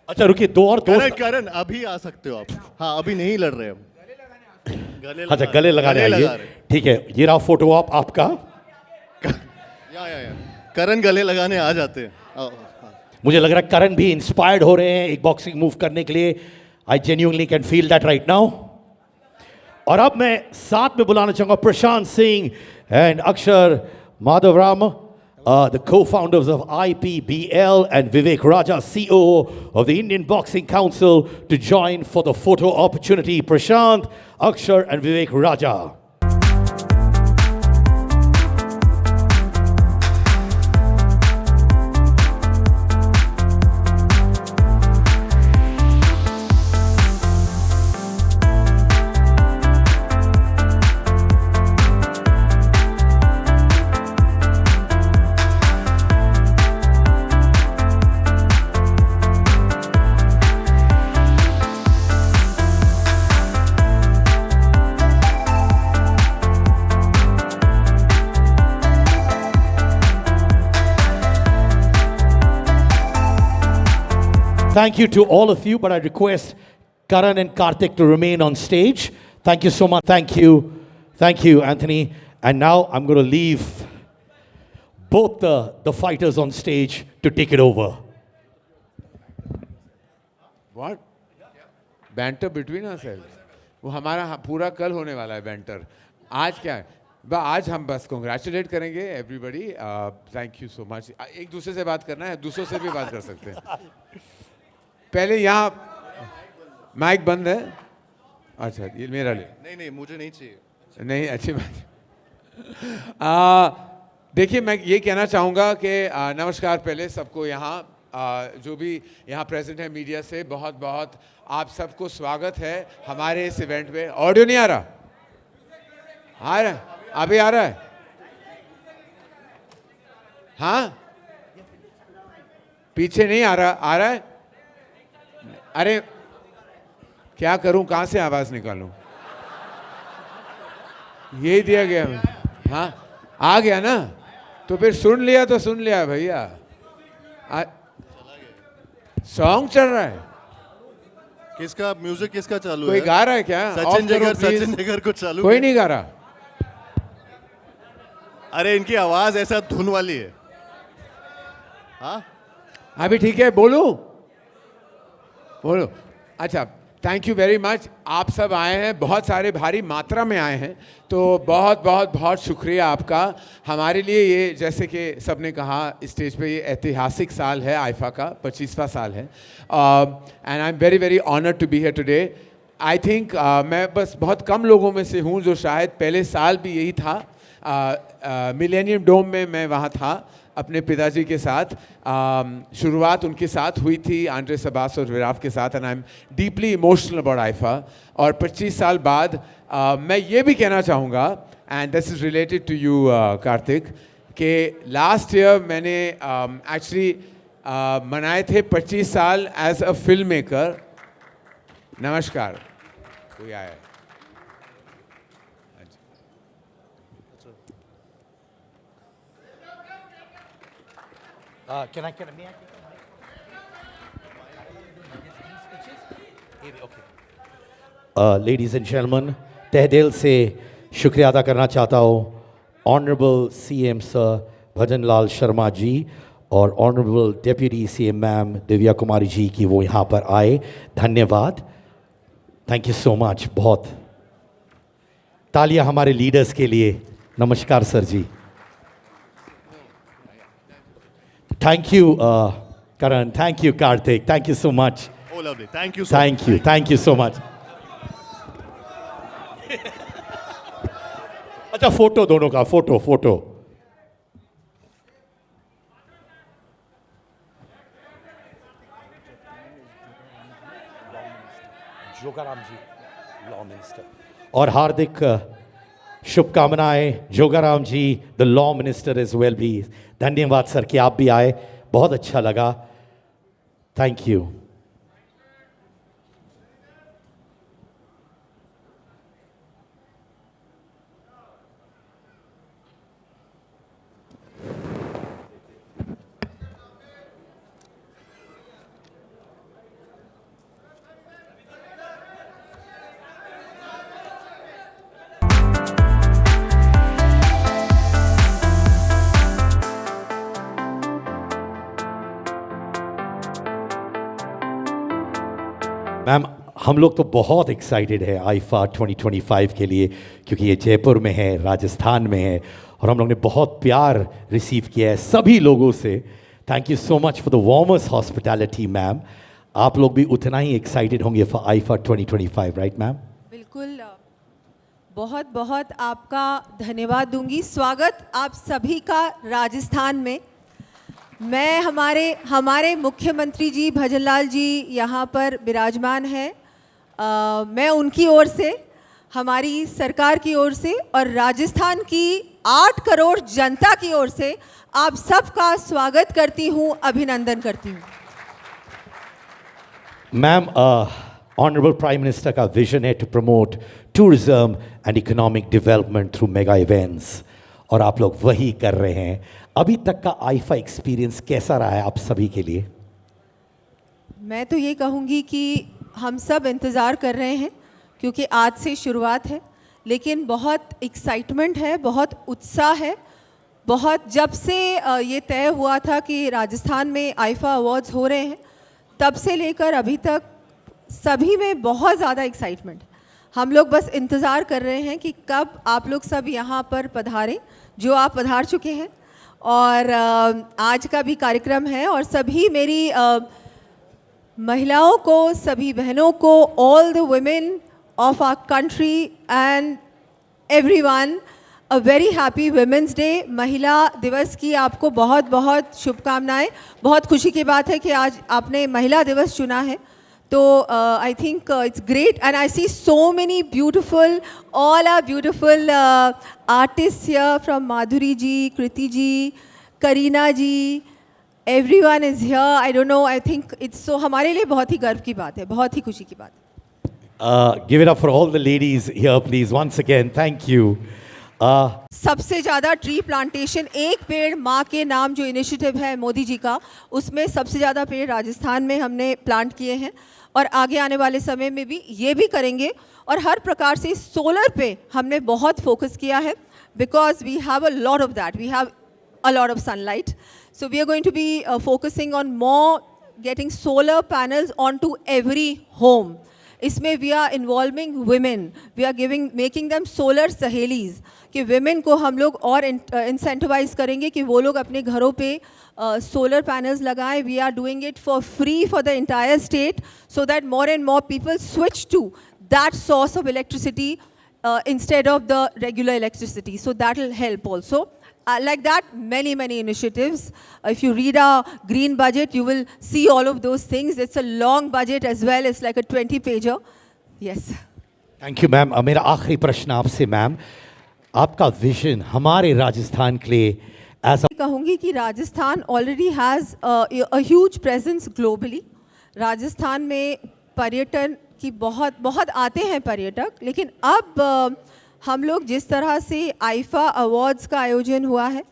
अच्छा रुकिए, दो और करण दोस्त। करण अभी आ सकते हो आप। हाँ, अभी नहीं लड़ रहे हम। अच्छा गले लगाने लगा आइए, रहे। ठीक है। ये रहा फोटो आप आपका। या करण गले लगाने आ जाते हैं। आओ, हाँ। मुझे लग रहा है करण भी इंस्पायर्ड हो रहे हैं एक बॉक्सिंग मूव करने के लिए। I genuinely can feel that right now. और अब मैं साथ में बुलाना चाहूंगा प्रशांत सिंह एंड अक्षर Madhavaram, the co-founders of IPBL, and Vivek Raja, COO of the Indian Boxing Council, to join for the photo opportunity. Prashant, Akshar and Vivek Raja. Thank you to all of you, but I request Karan and Karthik to remain on stage. Thank you so much. Thank you, Anthony. And now I'm going to leave both the fighters on stage to take it over. What? Banter between ourselves. वो हमारा पूरा कल होने वाला है banter. आज क्या है? आज हम बस कॉन्ग्रेचुलेट करेंगे everybody. Thank you so much. एक दूसरे से बात करना है, दूसरों से भी बात कर सकते हैं। पहले यहाँ माइक बंद है। अच्छा, ये मेरा ले। नहीं मुझे नहीं चाहिए। नहीं, अच्छी बात। देखिए, मैं ये कहना चाहूँगा कि नमस्कार पहले सबको यहाँ जो भी यहाँ प्रेजेंट है मीडिया से, बहुत बहुत आप सबको स्वागत है हमारे इस इवेंट में। ऑडियो नहीं आ रहा? आ रहा है? अभी आ रहा है? हाँ, पीछे नहीं आ रहा? आ रहा है? अरे क्या करूं, कहां से आवाज निकालूं? यही दिया गया। हाँ, आ गया ना? तो फिर सुन लिया तो सुन लिया भैया। सॉन्ग चल रहा है। किसका म्यूजिक किसका चालू है? कोई गा रहा है क्या? सचिन जगर कुछ चालू? कोई नहीं गा रहा। अरे इनकी आवाज ऐसा धुन वाली है। हाँ, अभी ठीक है, बोलो। अच्छा, थैंक यू वेरी मच। आप सब आए हैं, बहुत सारे भारी मात्रा में आए हैं, तो बहुत बहुत बहुत शुक्रिया आपका। हमारे लिए ये, जैसे कि सबने कहा स्टेज पे, ये ऐतिहासिक साल है आईफा का, 25वां साल है। And I am very very honoured to be here today. I think मैं बस बहुत कम लोगों में से हूँ जो शायद पहले साल भी यही था। मिलेनियम डोम में मैं वहाँ था अपने पिताजी के साथ। शुरुआत उनके साथ हुई थी, आंद्रे सबास और विराफ के साथ। And I am deeply emotional about IIFA. और 25 साल बाद मैं ये भी कहना चाहूँगा, and this is related to you Kartik, कि लास्ट ईयर मैंने एक्चुअली मनाए थे 25 साल एज अ फिल्म मेकर। नमस्कार, कोई आया है? Can I may I? Ladies and gentlemen, तहे दिल से शुक्रिया अदा करना चाहता हूँ honourable CM sir Bhajan Lal Sharma ji और honourable deputy CM ma'am Divya Kumari ji की वो यहाँ पर आए. धन्यवाद. Thank you so much. बहुत तालियां हमारे लीडर्स के लिए. नमस्कार सर जी. Thank you Karan. Thank you Kartik. Thank you so much. Oh, lovely. Thank you so thank you. Thank you so much. अच्छा फोटो दोनों का photo photo. Jogaram ji law minister और हार्दिक शुभकामनाएं Jogaram ji the law minister is well भी. धन्यवाद सर कि आप भी आए. बहुत अच्छा लगा. Thank you. मैम हम लोग तो बहुत एक्साइटेड है आईफा 2025 के लिए क्योंकि ये जयपुर में है, राजस्थान में है और हम लोग ने बहुत प्यार रिसीव किया है सभी लोगों से. Thank you so much for the warmest hospitality ma'am. आप लोग भी उतना ही एक्साइटेड होंगे फॉर आईफा 2025 राइट मैम? बिल्कुल. बहुत बहुत आपका धन्यवाद दूंगी. स्वागत आप सभी का राजस्थान में. मैं हमारे मुख्यमंत्री जी भजनलाल जी यहाँ पर विराजमान हैं. मैं उनकी ओर से, हमारी सरकार की ओर से और राजस्थान की 8 करोड़ जनता की ओर से आप सबका स्वागत करती हूँ, अभिनंदन करती हूँ. मैम ऑनरेबल प्राइम मिनिस्टर का विजन है to promote tourism and economic development through mega events और आप लोग वही कर रहे हैं. अभी तक का आईफा एक्सपीरियंस कैसा रहा है आप सभी के लिए? मैं तो ये कहूँगी कि हम सब इंतज़ार कर रहे हैं क्योंकि आज से शुरुआत है, लेकिन बहुत एक्साइटमेंट है, बहुत उत्साह है. बहुत जब से ये तय हुआ था कि राजस्थान में आईफा अवार्ड्स हो रहे हैं तब से लेकर अभी तक सभी में बहुत ज़्यादा एक्साइटमेंट. हम लोग बस इंतज़ार कर रहे हैं कि कब आप लोग सब यहाँ पर पधारें, जो आप पधार चुके हैं. और आज का भी कार्यक्रम है और सभी मेरी महिलाओं को, सभी बहनों को, all the women of our country and everyone a very happy women's day. महिला दिवस की आपको बहुत बहुत शुभकामनाएं. बहुत खुशी की बात है कि आज आपने महिला दिवस चुना है. तो I think it's great and I see so many beautiful, all are beautiful artist here from Madhuri ji, Kriti ji, Kareena ji, everyone is here. I don't know, I think it's so, हमारे लिए बहुत ही गर्व की बात है, बहुत ही खुशी की बात है. Give it up for all the ladies here please once again. Thank you. सबसे ज़्यादा ट्री प्लांटेशन, एक पेड़ माँ के नाम जो इनिशिएटिव है मोदी जी का, उसमें सबसे ज़्यादा पेड़ राजस्थान में हमने प्लांट किए हैं और आगे आने वाले समय में भी ये भी करेंगे. और हर प्रकार से सोलर पे हमने बहुत फोकस किया है because we have a lot of that, we have a lot of sunlight. So we are going to be focusing on more getting solar panels on to every home. इसमें we are involving women, we are making them solar सहेलीज, कि women को हम लोग और incentivise करेंगे कि वो लोग अपने घरों पे सोलर पैनल्स लगाएं. We are doing it for free for the entire state so that more and more people switch to that source of electricity instead of the regular electricity. So that will help also. Like that, many initiatives. If you read our green budget, you will see all of those things. It's a long budget as well. It's like a 20-pager. Yes. Thank you ma'am. मेरा आखिरी प्रश्न आपसे ma'am, आपका vision हमारे राजस्थान के लिए as कहूँगी कि Rajasthan already has a huge presence globally. Rajasthan में पर्यटन की बहुत आते हैं पर्यटक, लेकिन अब हम लोग जिस तरह से आईफा अवार्ड्स का आयोजन हुआ है,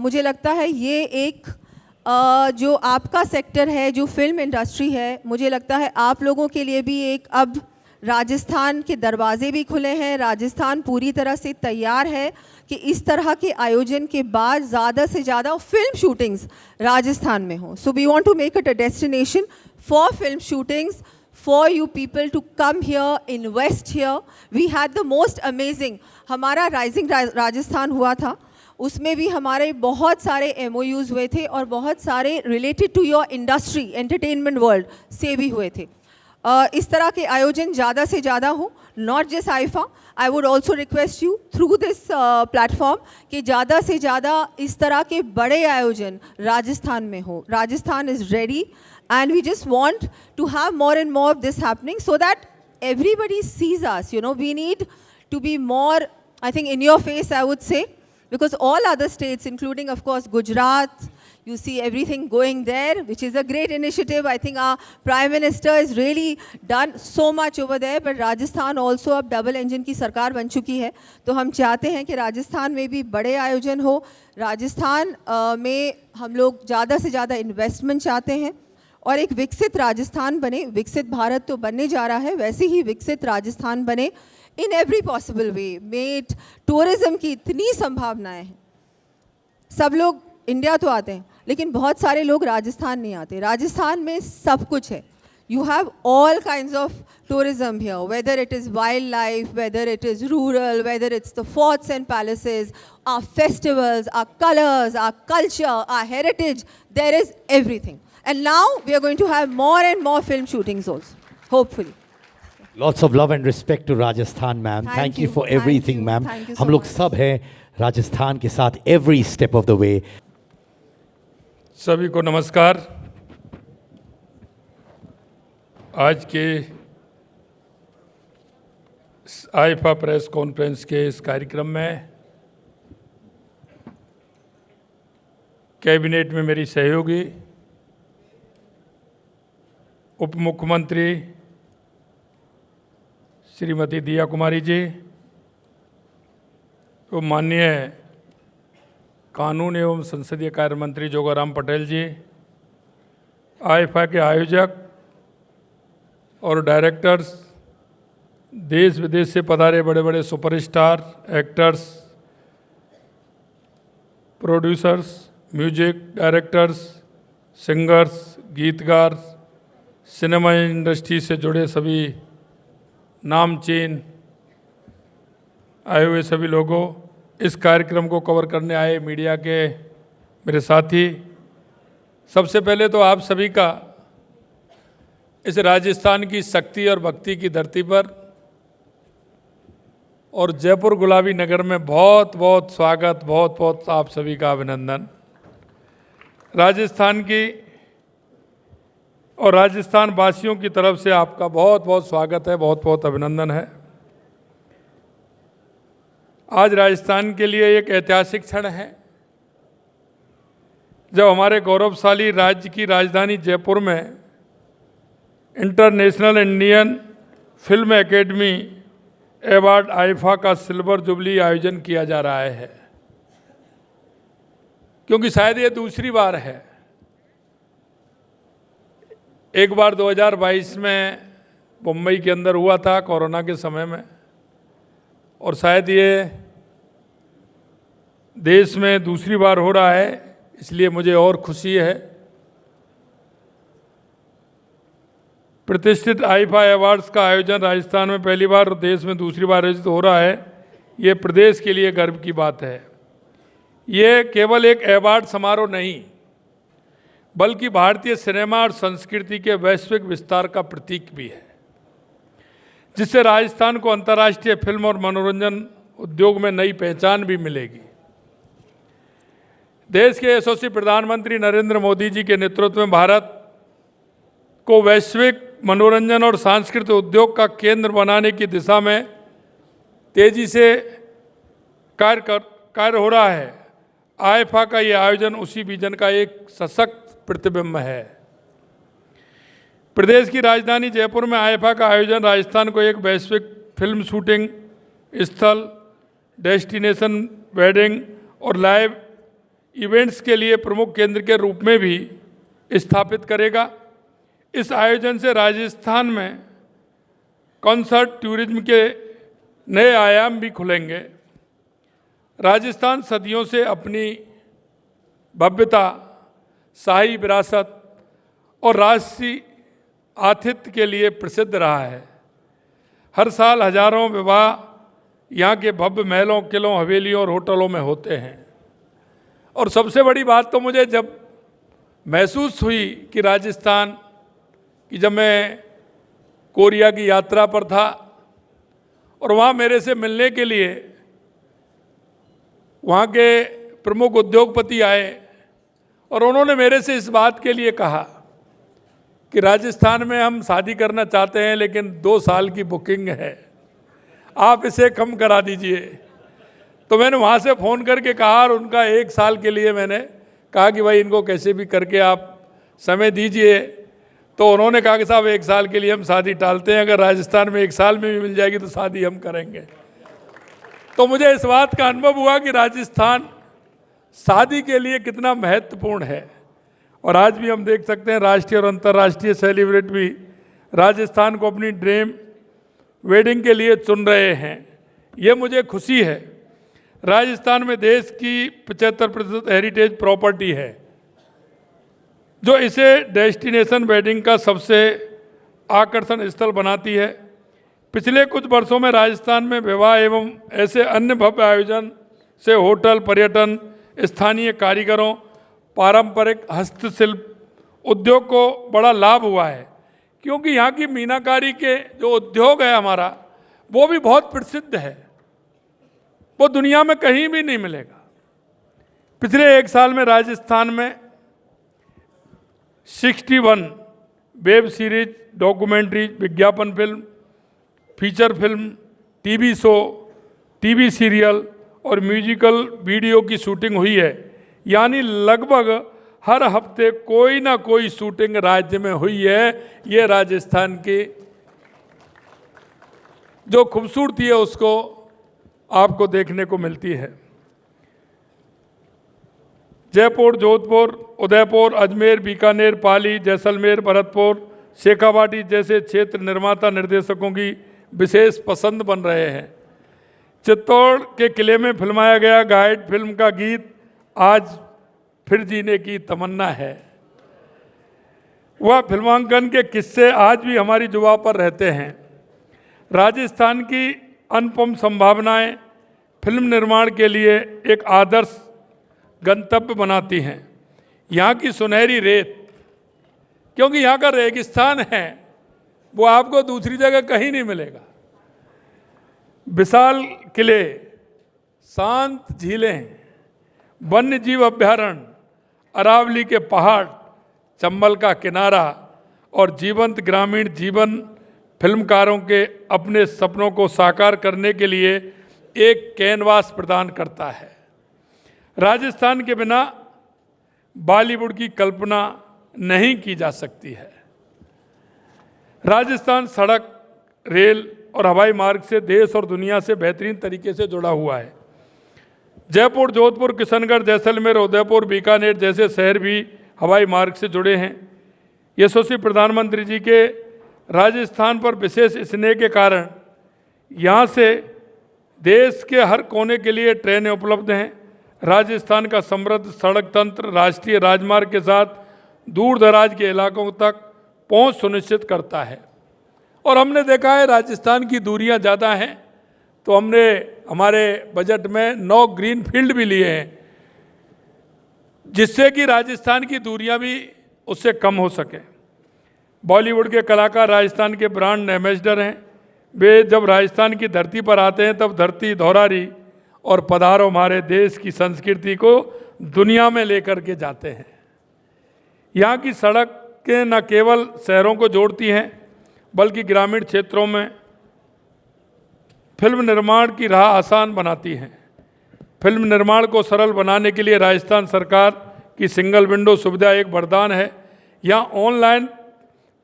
मुझे लगता है ये एक जो आपका सेक्टर है, जो फिल्म इंडस्ट्री है, मुझे लगता है आप लोगों के लिए भी एक अब राजस्थान के दरवाजे भी खुले हैं। राजस्थान पूरी तरह से तैयार है कि इस तरह के आयोजन के बाद ज़्यादा से ज़्यादा फिल्म शूटिंग्स राजस्थान में हो। So we want to make it a destination for film shootings, for you people to come here, invest here. We had the most amazing, हमारा राइजिंग राजस्थान हुआ था, उसमें भी हमारे बहुत सारे MOUs हुए थे और बहुत सारे related to your industry, entertainment world से भी हुए थे। इस तरह के आयोजन ज़्यादा से ज़्यादा हो, not just IIFA. I would also request you through this platform कि ज़्यादा से ज़्यादा इस तरह के बड़े आयोजन राजस्थान में हो। Rajasthan is ready and we just want to have more and more of this happening so that everybody sees us. You know, we need to be more, I think, in your face, I would say, because all other states, including, of course, Gujarat, you see everything going there, which is a great initiative. I think our Prime Minister has really done so much over there, but Rajasthan also अब double engine की सरकार बन चुकी है, तो हम चाहते हैं कि राजस्थान में भी बड़े आयोजन हो। राजस्थान में हम लोग ज़्यादा से ज़्यादा इन्वेस्टमेंट चाहते हैं और एक विकसित राजस्थान बने। विकसित भारत तो बनने जा रहा है, वैसे ही विकसित राजस्थान बने इन एवरी पॉसिबल वे। मेट टूरिज़्म की इतनी संभावनाएं हैं। सब लोग इंडिया तो आते हैं, लेकिन बहुत सारे लोग राजस्थान नहीं आते। राजस्थान में सब कुछ है। You have all kinds of tourism here, whether it is wildlife, whether it is rural, whether it's the forts and palaces, our festivals, our colors, our culture, our heritage, there is everything. And now we are going to have more and more film shootings also, hopefully. Lots of love and respect to Rajasthan, ma'am. Thank you for everything, ma'am. Thank you so हम लोग much. सब हैं राजस्थान के साथ every step of the way. सभी को नमस्कार। आज के आईफा प्रेस कॉन्फ्रेंस के इस कार्यक्रम में कैबिनेट में मेरी सहयोगी उप मुख्यमंत्री श्रीमती दिया कुमारी जी, तो माननीय कानून एवं संसदीय कार्य मंत्री जोगाराम पटेल जी, आईफा के आयोजक और डायरेक्टर्स, देश विदेश से पधारे बड़े बड़े superstar, actors, producers, music directors, singers, गीतकार, सिनेमा इंडस्ट्री से जुड़े सभी नामचीन आए हुए सभी लोगों, इस कार्यक्रम को कवर करने आए मीडिया के मेरे साथी, सबसे पहले तो आप सभी का इस राजस्थान की शक्ति और भक्ति की धरती पर और जयपुर गुलाबी नगर में बहुत बहुत स्वागत, बहुत बहुत आप सभी का अभिनंदन। राजस्थान की और राजस्थान वासियों की तरफ से आपका बहुत बहुत स्वागत है, बहुत बहुत अभिनंदन है। आज राजस्थान के लिए एक ऐतिहासिक क्षण है जब हमारे गौरवशाली राज्य की राजधानी जयपुर में international Indian film academy award IIFA का सिल्वर जुबली आयोजन किया जा रहा है, क्योंकि शायद ये दूसरी बार है। एक बार 2022 में मुंबई के अंदर हुआ था कोरोना के समय में, और शायद ये देश में दूसरी बार हो रहा है, इसलिए मुझे और खुशी है। प्रतिष्ठित आईफा अवार्ड्स का आयोजन राजस्थान में पहली बार और देश में दूसरी बार आयोजित हो रहा है, ये प्रदेश के लिए गर्व की बात है। ये केवल एक अवार्ड समारोह नहीं, बल्कि भारतीय सिनेमा और संस्कृति के वैश्विक विस्तार का प्रतीक भी है, जिससे राजस्थान को अंतर्राष्ट्रीय फिल्म और मनोरंजन उद्योग में नई पहचान भी मिलेगी। देश के यशस्वी प्रधानमंत्री नरेंद्र मोदी जी के नेतृत्व में भारत को वैश्विक मनोरंजन और सांस्कृतिक उद्योग का केंद्र बनाने की दिशा में तेजी से कार्य हो रहा है। आईफा का ये आयोजन उसी विजन का एक सशक्त प्रतिबिंब है। प्रदेश की राजधानी जयपुर में आईफा का आयोजन राजस्थान को एक वैश्विक फिल्म शूटिंग स्थल, डेस्टिनेशन वेडिंग और लाइव इवेंट्स के लिए प्रमुख केंद्र के रूप में भी स्थापित करेगा। इस आयोजन से राजस्थान में कॉन्सर्ट टूरिज्म के नए आयाम भी खुलेंगे। राजस्थान सदियों से अपनी भव्यता, शाही विरासत और राष्ट्रीय आतिथ्य के लिए प्रसिद्ध रहा है। हर साल हजारों विवाह यहाँ के भव्य महलों, किलों, हवेलियों और होटलों में होते हैं। और सबसे बड़ी बात तो मुझे जब महसूस हुई कि राजस्थान कि जब मैं कोरिया की यात्रा पर था और वहाँ मेरे से मिलने के लिए वहाँ के प्रमुख उद्योगपति आए और उन्होंने मेरे से इस बात के लिए कहा कि राजस्थान में हम शादी करना चाहते हैं लेकिन 2 साल की बुकिंग है, आप इसे कम करा दीजिए। तो मैंने वहाँ से फ़ोन करके कहा और उनका 1 साल के लिए मैंने कहा कि भाई इनको कैसे भी करके आप समय दीजिए। तो उन्होंने कहा कि साहब 1 साल के लिए हम शादी टालते हैं, अगर राजस्थान में 1 साल में भी मिल जाएगी तो शादी हम करेंगे। तो मुझे इस बात का अनुभव हुआ कि राजस्थान शादी के लिए कितना महत्वपूर्ण है। और आज भी हम देख सकते हैं राष्ट्रीय और अंतर्राष्ट्रीय सेलिब्रिटी भी राजस्थान को अपनी ड्रीम वेडिंग के लिए चुन रहे हैं। ये मुझे खुशी है। राजस्थान में देश की 75% हेरिटेज प्रॉपर्टी है जो इसे डेस्टिनेशन वेडिंग का सबसे आकर्षण स्थल बनाती है। पिछले कुछ वर्षों में राजस्थान में विवाह एवं ऐसे अन्य भव्य आयोजन से होटल, पर्यटन, स्थानीय कारीगरों, पारंपरिक हस्तशिल्प उद्योग को बड़ा लाभ हुआ है, क्योंकि यहाँ की मीनाकारी के जो उद्योग है हमारा, वो भी बहुत प्रसिद्ध है, वो दुनिया में कहीं भी नहीं मिलेगा। पिछले 1 साल में राजस्थान में 61 वेब सीरीज, डॉक्यूमेंट्री, विज्ञापन film, feature film, TV show, TV serial और म्यूजिकल वीडियो की शूटिंग हुई है। यानी लगभग हर हफ्ते कोई ना कोई शूटिंग राज्य में हुई है। ये राजस्थान की जो खूबसूरती है उसको आपको देखने को मिलती है। जयपुर, जोधपुर, उदयपुर, अजमेर, बीकानेर, पाली, जैसलमेर, भरतपुर, शेखावाटी जैसे क्षेत्र निर्माता निर्देशकों की विशेष पसंद बन रहे हैं। चित्तौड़ के किले में फिल्माया गया गाइड फिल्म का गीत आज फिर जीने की तमन्ना है। वह फिल्मांकन के किस्से आज भी हमारी जुबां पर रहते हैं। राजस्थान की अनुपम संभावनाएं फिल्म निर्माण के लिए एक आदर्श गंतव्य बनाती हैं। यहाँ की सुनहरी रेत, क्योंकि यहाँ का रेगिस्तान है, वो आपको दूसरी जगह कहीं नहीं मिलेगा। विशाल किले, शांत झीलें, वन्य जीव अभ्यारण्य, अरावली के पहाड़, चंबल का किनारा और जीवंत ग्रामीण जीवन फिल्मकारों के अपने सपनों को साकार करने के लिए एक कैनवास प्रदान करता है। राजस्थान के बिना बॉलीवुड की कल्पना नहीं की जा सकती है। राजस्थान सड़क, रेल और हवाई मार्ग से देश और दुनिया से बेहतरीन तरीके से जुड़ा हुआ है। जयपुर, जोधपुर, किशनगढ़, जैसलमेर, उदयपुर, बीकानेर जैसे शहर भी हवाई मार्ग से जुड़े हैं। यशस्वी प्रधानमंत्री जी के राजस्थान पर विशेष स्नेह के कारण यहाँ से देश के हर कोने के लिए ट्रेनें उपलब्ध हैं। राजस्थान का समृद्ध सड़क तंत्र राष्ट्रीय राजमार्ग के साथ दूर दराज के इलाकों तक पहुंच सुनिश्चित करता है। और हमने देखा है राजस्थान की दूरियां ज़्यादा हैं, तो हमने हमारे बजट में 9 ग्रीन फील्ड भी लिए हैं, जिससे कि राजस्थान की दूरियां भी उससे कम हो सके। बॉलीवुड के कलाकार राजस्थान के ब्रांड एम्बेसडर हैं। वे जब राजस्थान की धरती पर आते हैं तब धरती दोहरारी और पधारो हमारे देश की संस्कृति को दुनिया में लेकर के जाते हैं। यहाँ की सड़कें न केवल शहरों को जोड़ती हैं बल्कि ग्रामीण क्षेत्रों में फिल्म निर्माण की राह आसान बनाती हैं। फिल्म निर्माण को सरल बनाने के लिए राजस्थान सरकार की सिंगल विंडो सुविधा एक वरदान है। यहाँ ऑनलाइन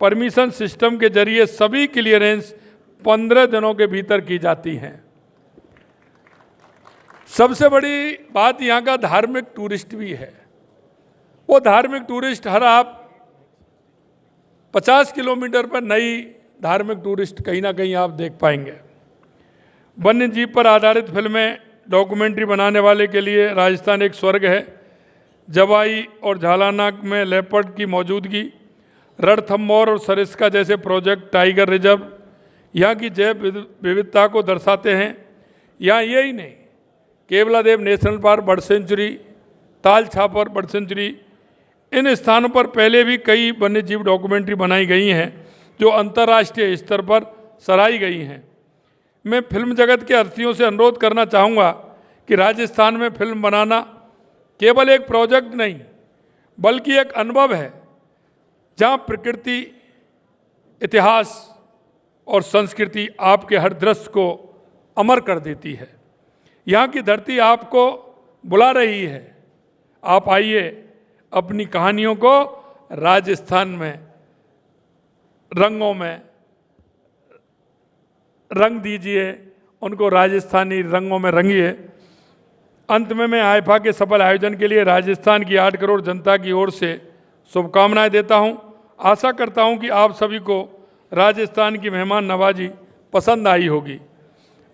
परमिशन सिस्टम के जरिए सभी क्लियरेंस 15 दिनों के भीतर की जाती हैं। सबसे बड़ी बात यहाँ का धार्मिक टूरिस्ट भी है। वो धार्मिक टूरिस्ट हर आप 50 किलोमीटर पर नई धार्मिक टूरिस्ट कहीं ना कहीं आप देख पाएंगे। वन्य जीव पर आधारित फिल्में, डॉक्यूमेंट्री बनाने वाले के लिए राजस्थान एक स्वर्ग है। जवाई और झालानाक में लेपर्ड की मौजूदगी, रणथंभौर और सरिस्का जैसे प्रोजेक्ट टाइगर रिजर्व यहाँ की जैव विविधता को दर्शाते हैं। यहाँ यही नहीं, Keoladeo national park bird sanctuary, Tal Chhapar bird sanctuary, इन स्थानों पर पहले भी कई वन्य जीव डॉक्यूमेंट्री बनाई गई हैं जो अंतर्राष्ट्रीय स्तर पर सराही गई हैं। मैं फिल्म जगत के हस्तियों से अनुरोध करना चाहूँगा कि राजस्थान में फिल्म बनाना केवल एक प्रोजेक्ट नहीं बल्कि एक अनुभव है, जहाँ प्रकृति, इतिहास और संस्कृति आपके हर दृश्य को अमर कर देती है। यहाँ की धरती आपको बुला रही है। आप आइए, अपनी कहानियों को राजस्थान में रंगों में रंग दीजिए, उनको राजस्थानी रंगों में रंगिए। अंत में मैं आईफा के सफल आयोजन के लिए राजस्थान की 8 करोड़ जनता की ओर से शुभकामनाएं देता हूं। आशा करता हूं कि आप सभी को राजस्थान की मेहमान नवाजी पसंद आई होगी।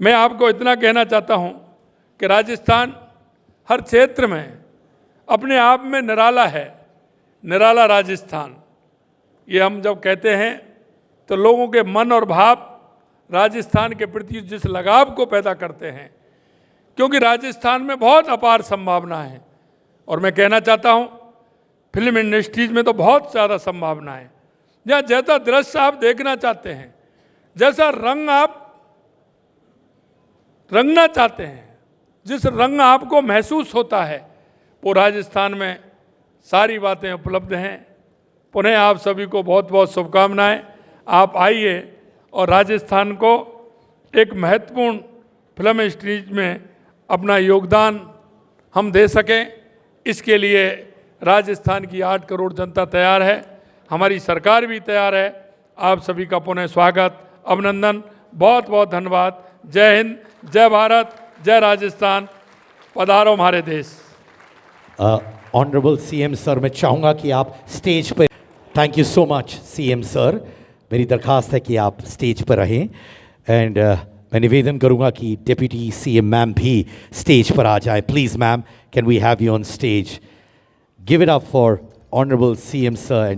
मैं आपको इतना कहना चाहता हूं कि राजस्थान हर क्षेत्र में अपने आप में निराला है। निराला राजस्थान, ये हम जब कहते हैं तो लोगों के मन और भाव राजस्थान के प्रति जिस लगाव को पैदा करते हैं, क्योंकि राजस्थान में बहुत अपार संभावना है। और मैं कहना चाहता हूँ फिल्म इंडस्ट्रीज में तो बहुत ज़्यादा संभावना है। जहाँ जैसा दृश्य आप देखना चाहते हैं, जैसा रंग आप रंगना चाहते हैं, जिस रंग आपको महसूस होता है, वो राजस्थान में सारी बातें उपलब्ध हैं। पुनः आप सभी को बहुत बहुत शुभकामनाएं। आप आइए और राजस्थान को एक महत्वपूर्ण फिल्म इंडस्ट्रीज में अपना योगदान हम दे सकें, इसके लिए राजस्थान की 8 करोड़ जनता तैयार है, हमारी सरकार भी तैयार है। आप सभी का पुनः स्वागत, अभिनंदन, बहुत बहुत धन्यवाद। जय हिंद, जय भारत, जय राजस्थान। पधारो हमारे देश। ऑनरेबल सीएम सर, मैं चाहूँगा कि आप स्टेज पर, thank you so much CM sir, मेरी दरखास्त है कि आप स्टेज पर रहें। एंड मैं निवेदन करूँगा कि डिप्टी सीएम मैम भी स्टेज पर आ जाए। Please ma'am, can we have you on stage? Give it up for honourable CM sir.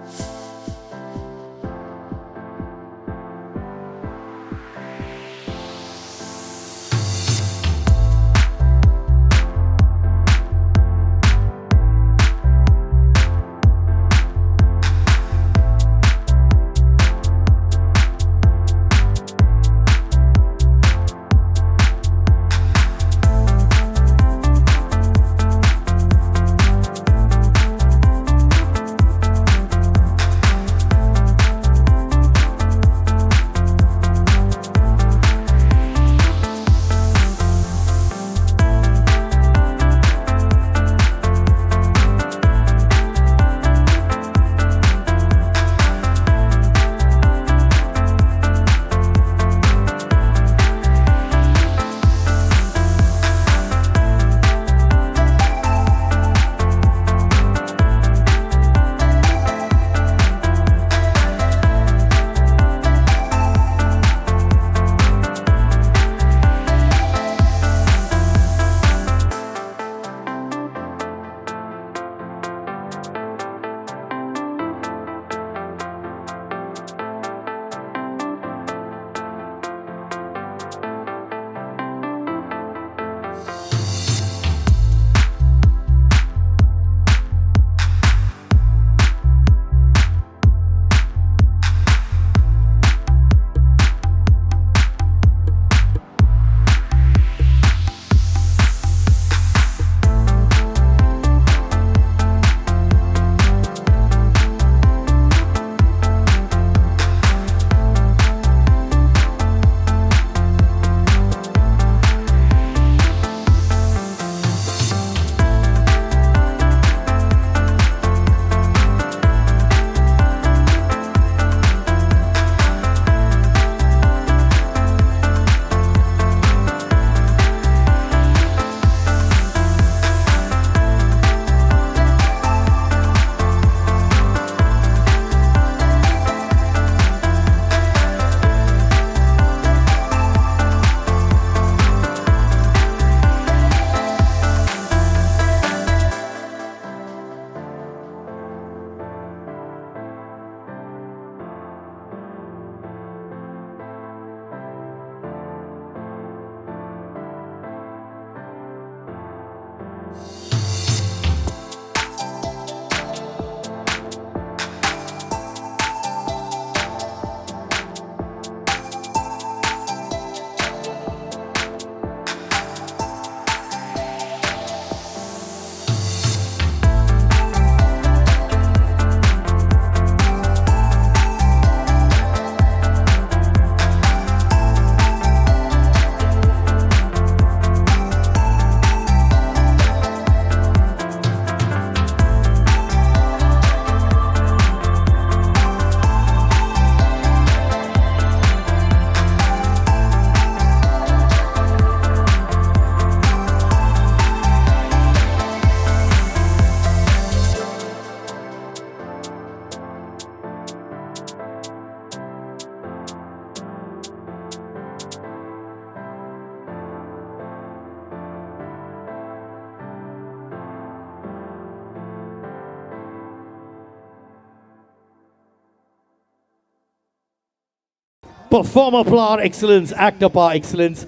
performer par excellence, actor par excellence.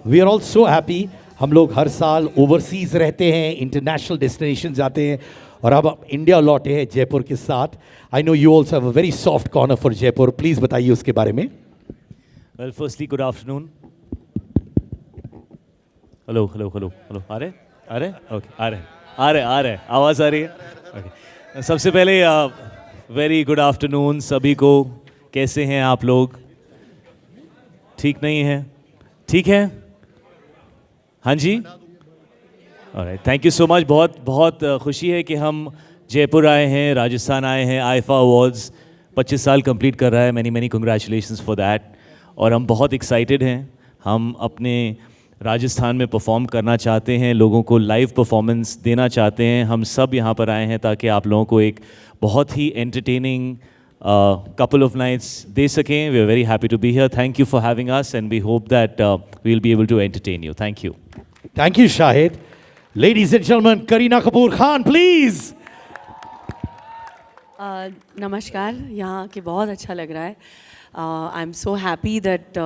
We are all so happy. हम लोग हर साल ओवरसीज रहते हैं, international destination जाते हैं, और अब आप इंडिया लौटे हैं जयपुर के साथ. I know you also have a very soft corner for Jaipur. Please बताइए उसके बारे में. Well, firstly, good afternoon. Hello. आ रहे? Okay, आ रहे. आवाज़ आ रही है? Okay. सबसे पहले वेरी गुड आफ्टरनून सभी को. कैसे हैं आप लोग? ठीक नहीं है? ठीक है? हाँ जी? Alright, thank you so much. बहुत खुशी है कि हम जयपुर आए हैं, राजस्थान आए हैं. आईफा अवार्ड्स 25 साल कंप्लीट कर रहा है. Many congratulations for that. और हम बहुत एक्साइटेड हैं. हम अपने राजस्थान में परफॉर्म करना चाहते हैं, लोगों को लाइव परफॉर्मेंस देना चाहते हैं. हम सब यहाँ पर आए हैं ताकि आप लोगों को एक बहुत ही एंटरटेनिंग couple of nights दे सकें. We are very happy to be here. Thank you for having us, and we hope that we will be able to entertain you. Thank you. Thank you, Shahid. Ladies and gentlemen, Kareena Kapoor Khan, please. नमस्कार. यहाँ के बहुत अच्छा लग रहा है. आई am so happy that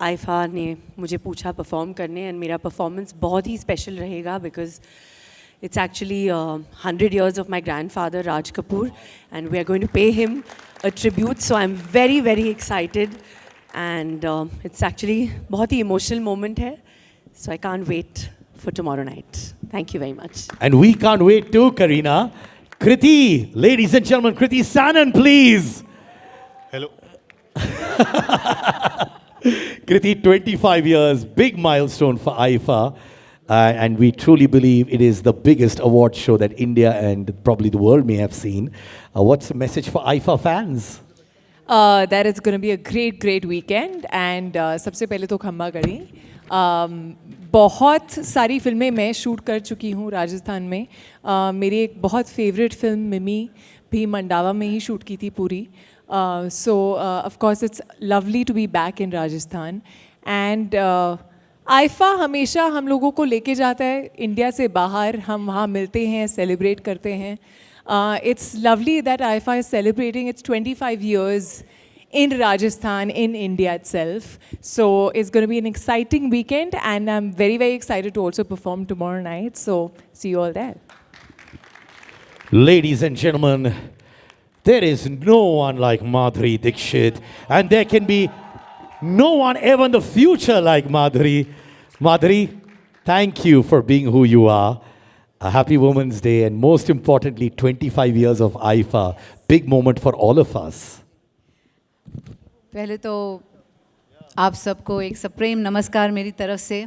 IIFA ने मुझे पूछा परफॉर्म करने, एंड मेरा परफॉर्मेंस बहुत ही स्पेशल रहेगा because it's actually 100 years of my grandfather Raj Kapoor, and we are going to pay him a tribute. So I'm very, very excited, and it's actually बहुत ही emotional moment है. So I can't wait for tomorrow night. Thank you very much. And we can't wait too, Kareena. Kriti, ladies and gentlemen, Kriti Sanan, please. Hello. Kriti, 25 years, big milestone for AIFA. And we truly believe it is the biggest award show that India and probably the world may have seen. What's the message for AIFA fans? That it's going to be a great, great weekend. And सबसे पहले तो खम्मा गढ़ी. बहुत सारी फिल्में मैं shoot कर चुकी हूँ राजस्थान में. मेरी एक बहुत फेवरेट फिल्म मिमी भी मंडावा में ही शूट की थी पूरी. So of course it's lovely to be back in Rajasthan. And IIFA हमेशा हम लोगों को लेके जाता है इंडिया से बाहर. हम वहाँ मिलते हैं, सेलिब्रेट करते हैं. It's lovely that IIFA is celebrating it's 25 years in Rajasthan, in India itself. So it's going to be an exciting weekend, and I'm very, very excited to also perform tomorrow night. So see you all there. Ladies and gentlemen, there is no one like Madhuri Dixit, and there can be no one ever in the future like Madhuri. Madhuri, thank you for being who you are. A happy Women's Day, and most importantly, 25 years of AIFA. Big moment for all of us. पहले तो आप सबको एक सप्रेम नमस्कार मेरी तरफ से.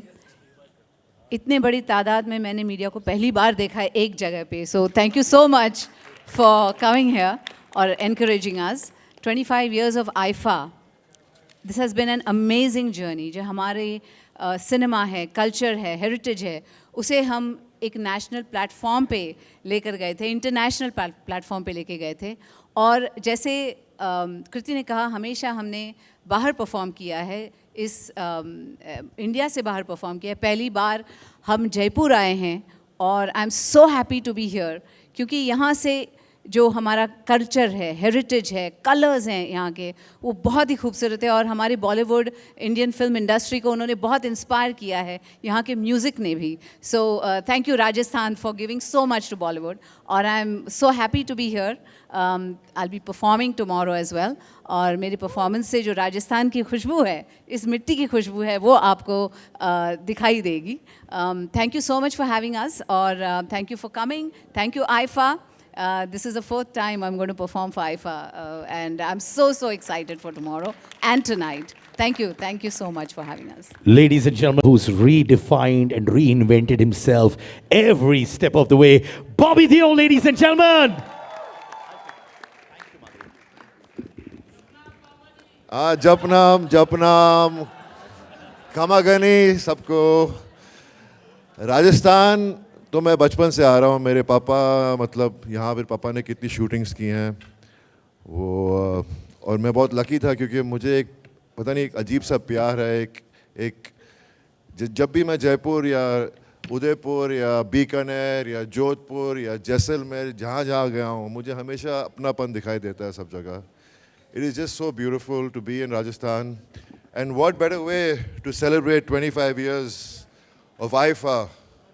इतने बड़ी तादाद में मैंने मीडिया को पहली बार देखा है एक जगह पे. So thank you so much for coming here और encouraging us. 25 years of AIFA. This has been an amazing journey. जो हमारे सिनेमा है, कल्चर है, हेरिटेज है, उसे हम एक नेशनल प्लेटफॉर्म पे लेकर गए थे, इंटरनेशनल प्लेटफॉर्म पे लेके गए थे. और जैसे कृति ने कहा, हमेशा हमने बाहर परफॉर्म किया है, इस इंडिया से बाहर परफॉर्म किया है. पहली बार हम जयपुर आए हैं, और I am so happy to be here, क्योंकि यहाँ से जो हमारा कल्चर है, हेरिटेज है, कलर्स हैं यहाँ के, वो बहुत ही खूबसूरत है. और हमारी बॉलीवुड, इंडियन फिल्म इंडस्ट्री को उन्होंने बहुत इंस्पायर किया है, यहाँ के म्यूज़िक ने भी. So thank you Rajasthan for giving so much to Bollywood. और I am so happy to be here. I will be performing tomorrow as well. और मेरी परफॉर्मेंस से जो राजस्थान की खुशबू है, इस मिट्टी की खुशबू है, वो आपको दिखाई देगी. Thank you so much for having us, और thank you for coming. Thank you IIFA. This is the fourth time I'm going to perform for AIFA, and I'm so excited for tomorrow and tonight. Thank you so much for having us. Ladies and gentlemen, who's redefined and reinvented himself every step of the way, Bobby Deol, ladies and gentlemen. जपनाम खमागनी सबको. राजस्थान तो मैं बचपन से आ रहा हूँ. मेरे पापा, मतलब यहाँ पर पापा ने कितनी शूटिंग्स की हैं वो, और मैं बहुत लकी था क्योंकि मुझे एक पता नहीं एक अजीब सा प्यार है. एक जब भी मैं जयपुर या उदयपुर या बीकानेर या जोधपुर या जैसलमेर जहाँ जहाँ गया हूँ, मुझे हमेशा अपनापन दिखाई देता है सब जगह. It is just so beautiful to be in Rajasthan. And what better way to celebrate 25 years of IFA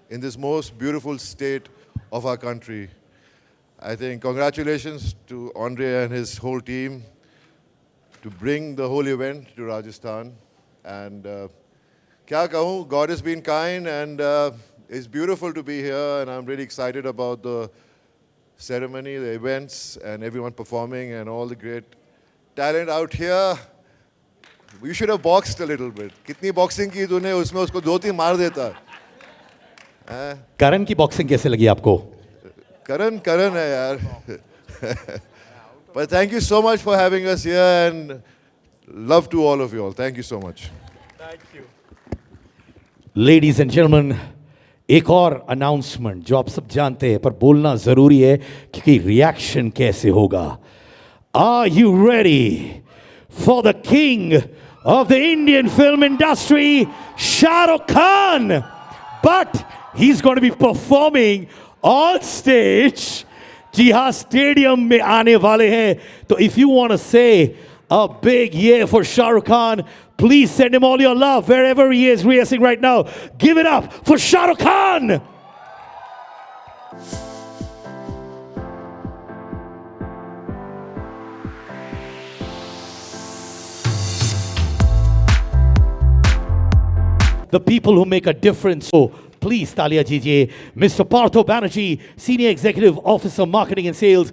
in this most beautiful state of our country. I think congratulations to Andre and his whole team to bring the whole event to Rajasthan. And kya kahun, God has been kind, and it's beautiful to be here, and I'm really excited about the ceremony, the events, and everyone performing, and all the great talent out here. You should have boxed a little bit. कितनी boxing की तूने, उसमें उसको 2-3 मार देता. करण की boxing कैसे लगी आपको? करण है यार. But thank you so much for having us here, and love to all of you all. Thank you so much. Thank you. Ladies and gentlemen, एक और अनाउंसमेंट जो आप सब जानते हैं पर बोलना जरूरी है क्योंकि रिएक्शन कैसे होगा. Are you ready for the king of the Indian film industry, Shah Rukh Khan? But he's going to be performing on stage. जी हाँ, स्टेडियम में आने वाले हैं. तो if you want to say a big yeah for Shah Rukh Khan, please send him all your love wherever he is rehearsing right now. Give it up for Shah Rukh Khan. The people who make a difference. So please, Talia Jiji, Mr. Partho Banerjee, Senior Executive Officer, Marketing and Sales.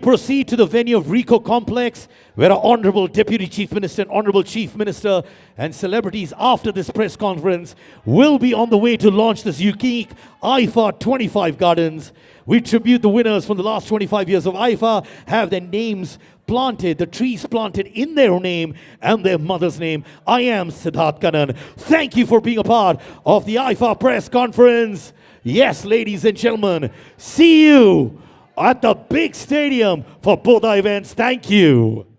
proceed to the venue of Ricoh Complex, where our Honorable Deputy Chief Minister and Honorable Chief Minister and celebrities after this press conference will be on the way to launch this unique IFA 25 Gardens. We tribute the winners from the last 25 years of IFA, have their names planted, the trees planted in their name and their mother's name. I am Siddharth Kannan. Thank you for being a part of the IFA press conference. Yes, ladies and gentlemen, see you at the big stadium for both our events. Thank you.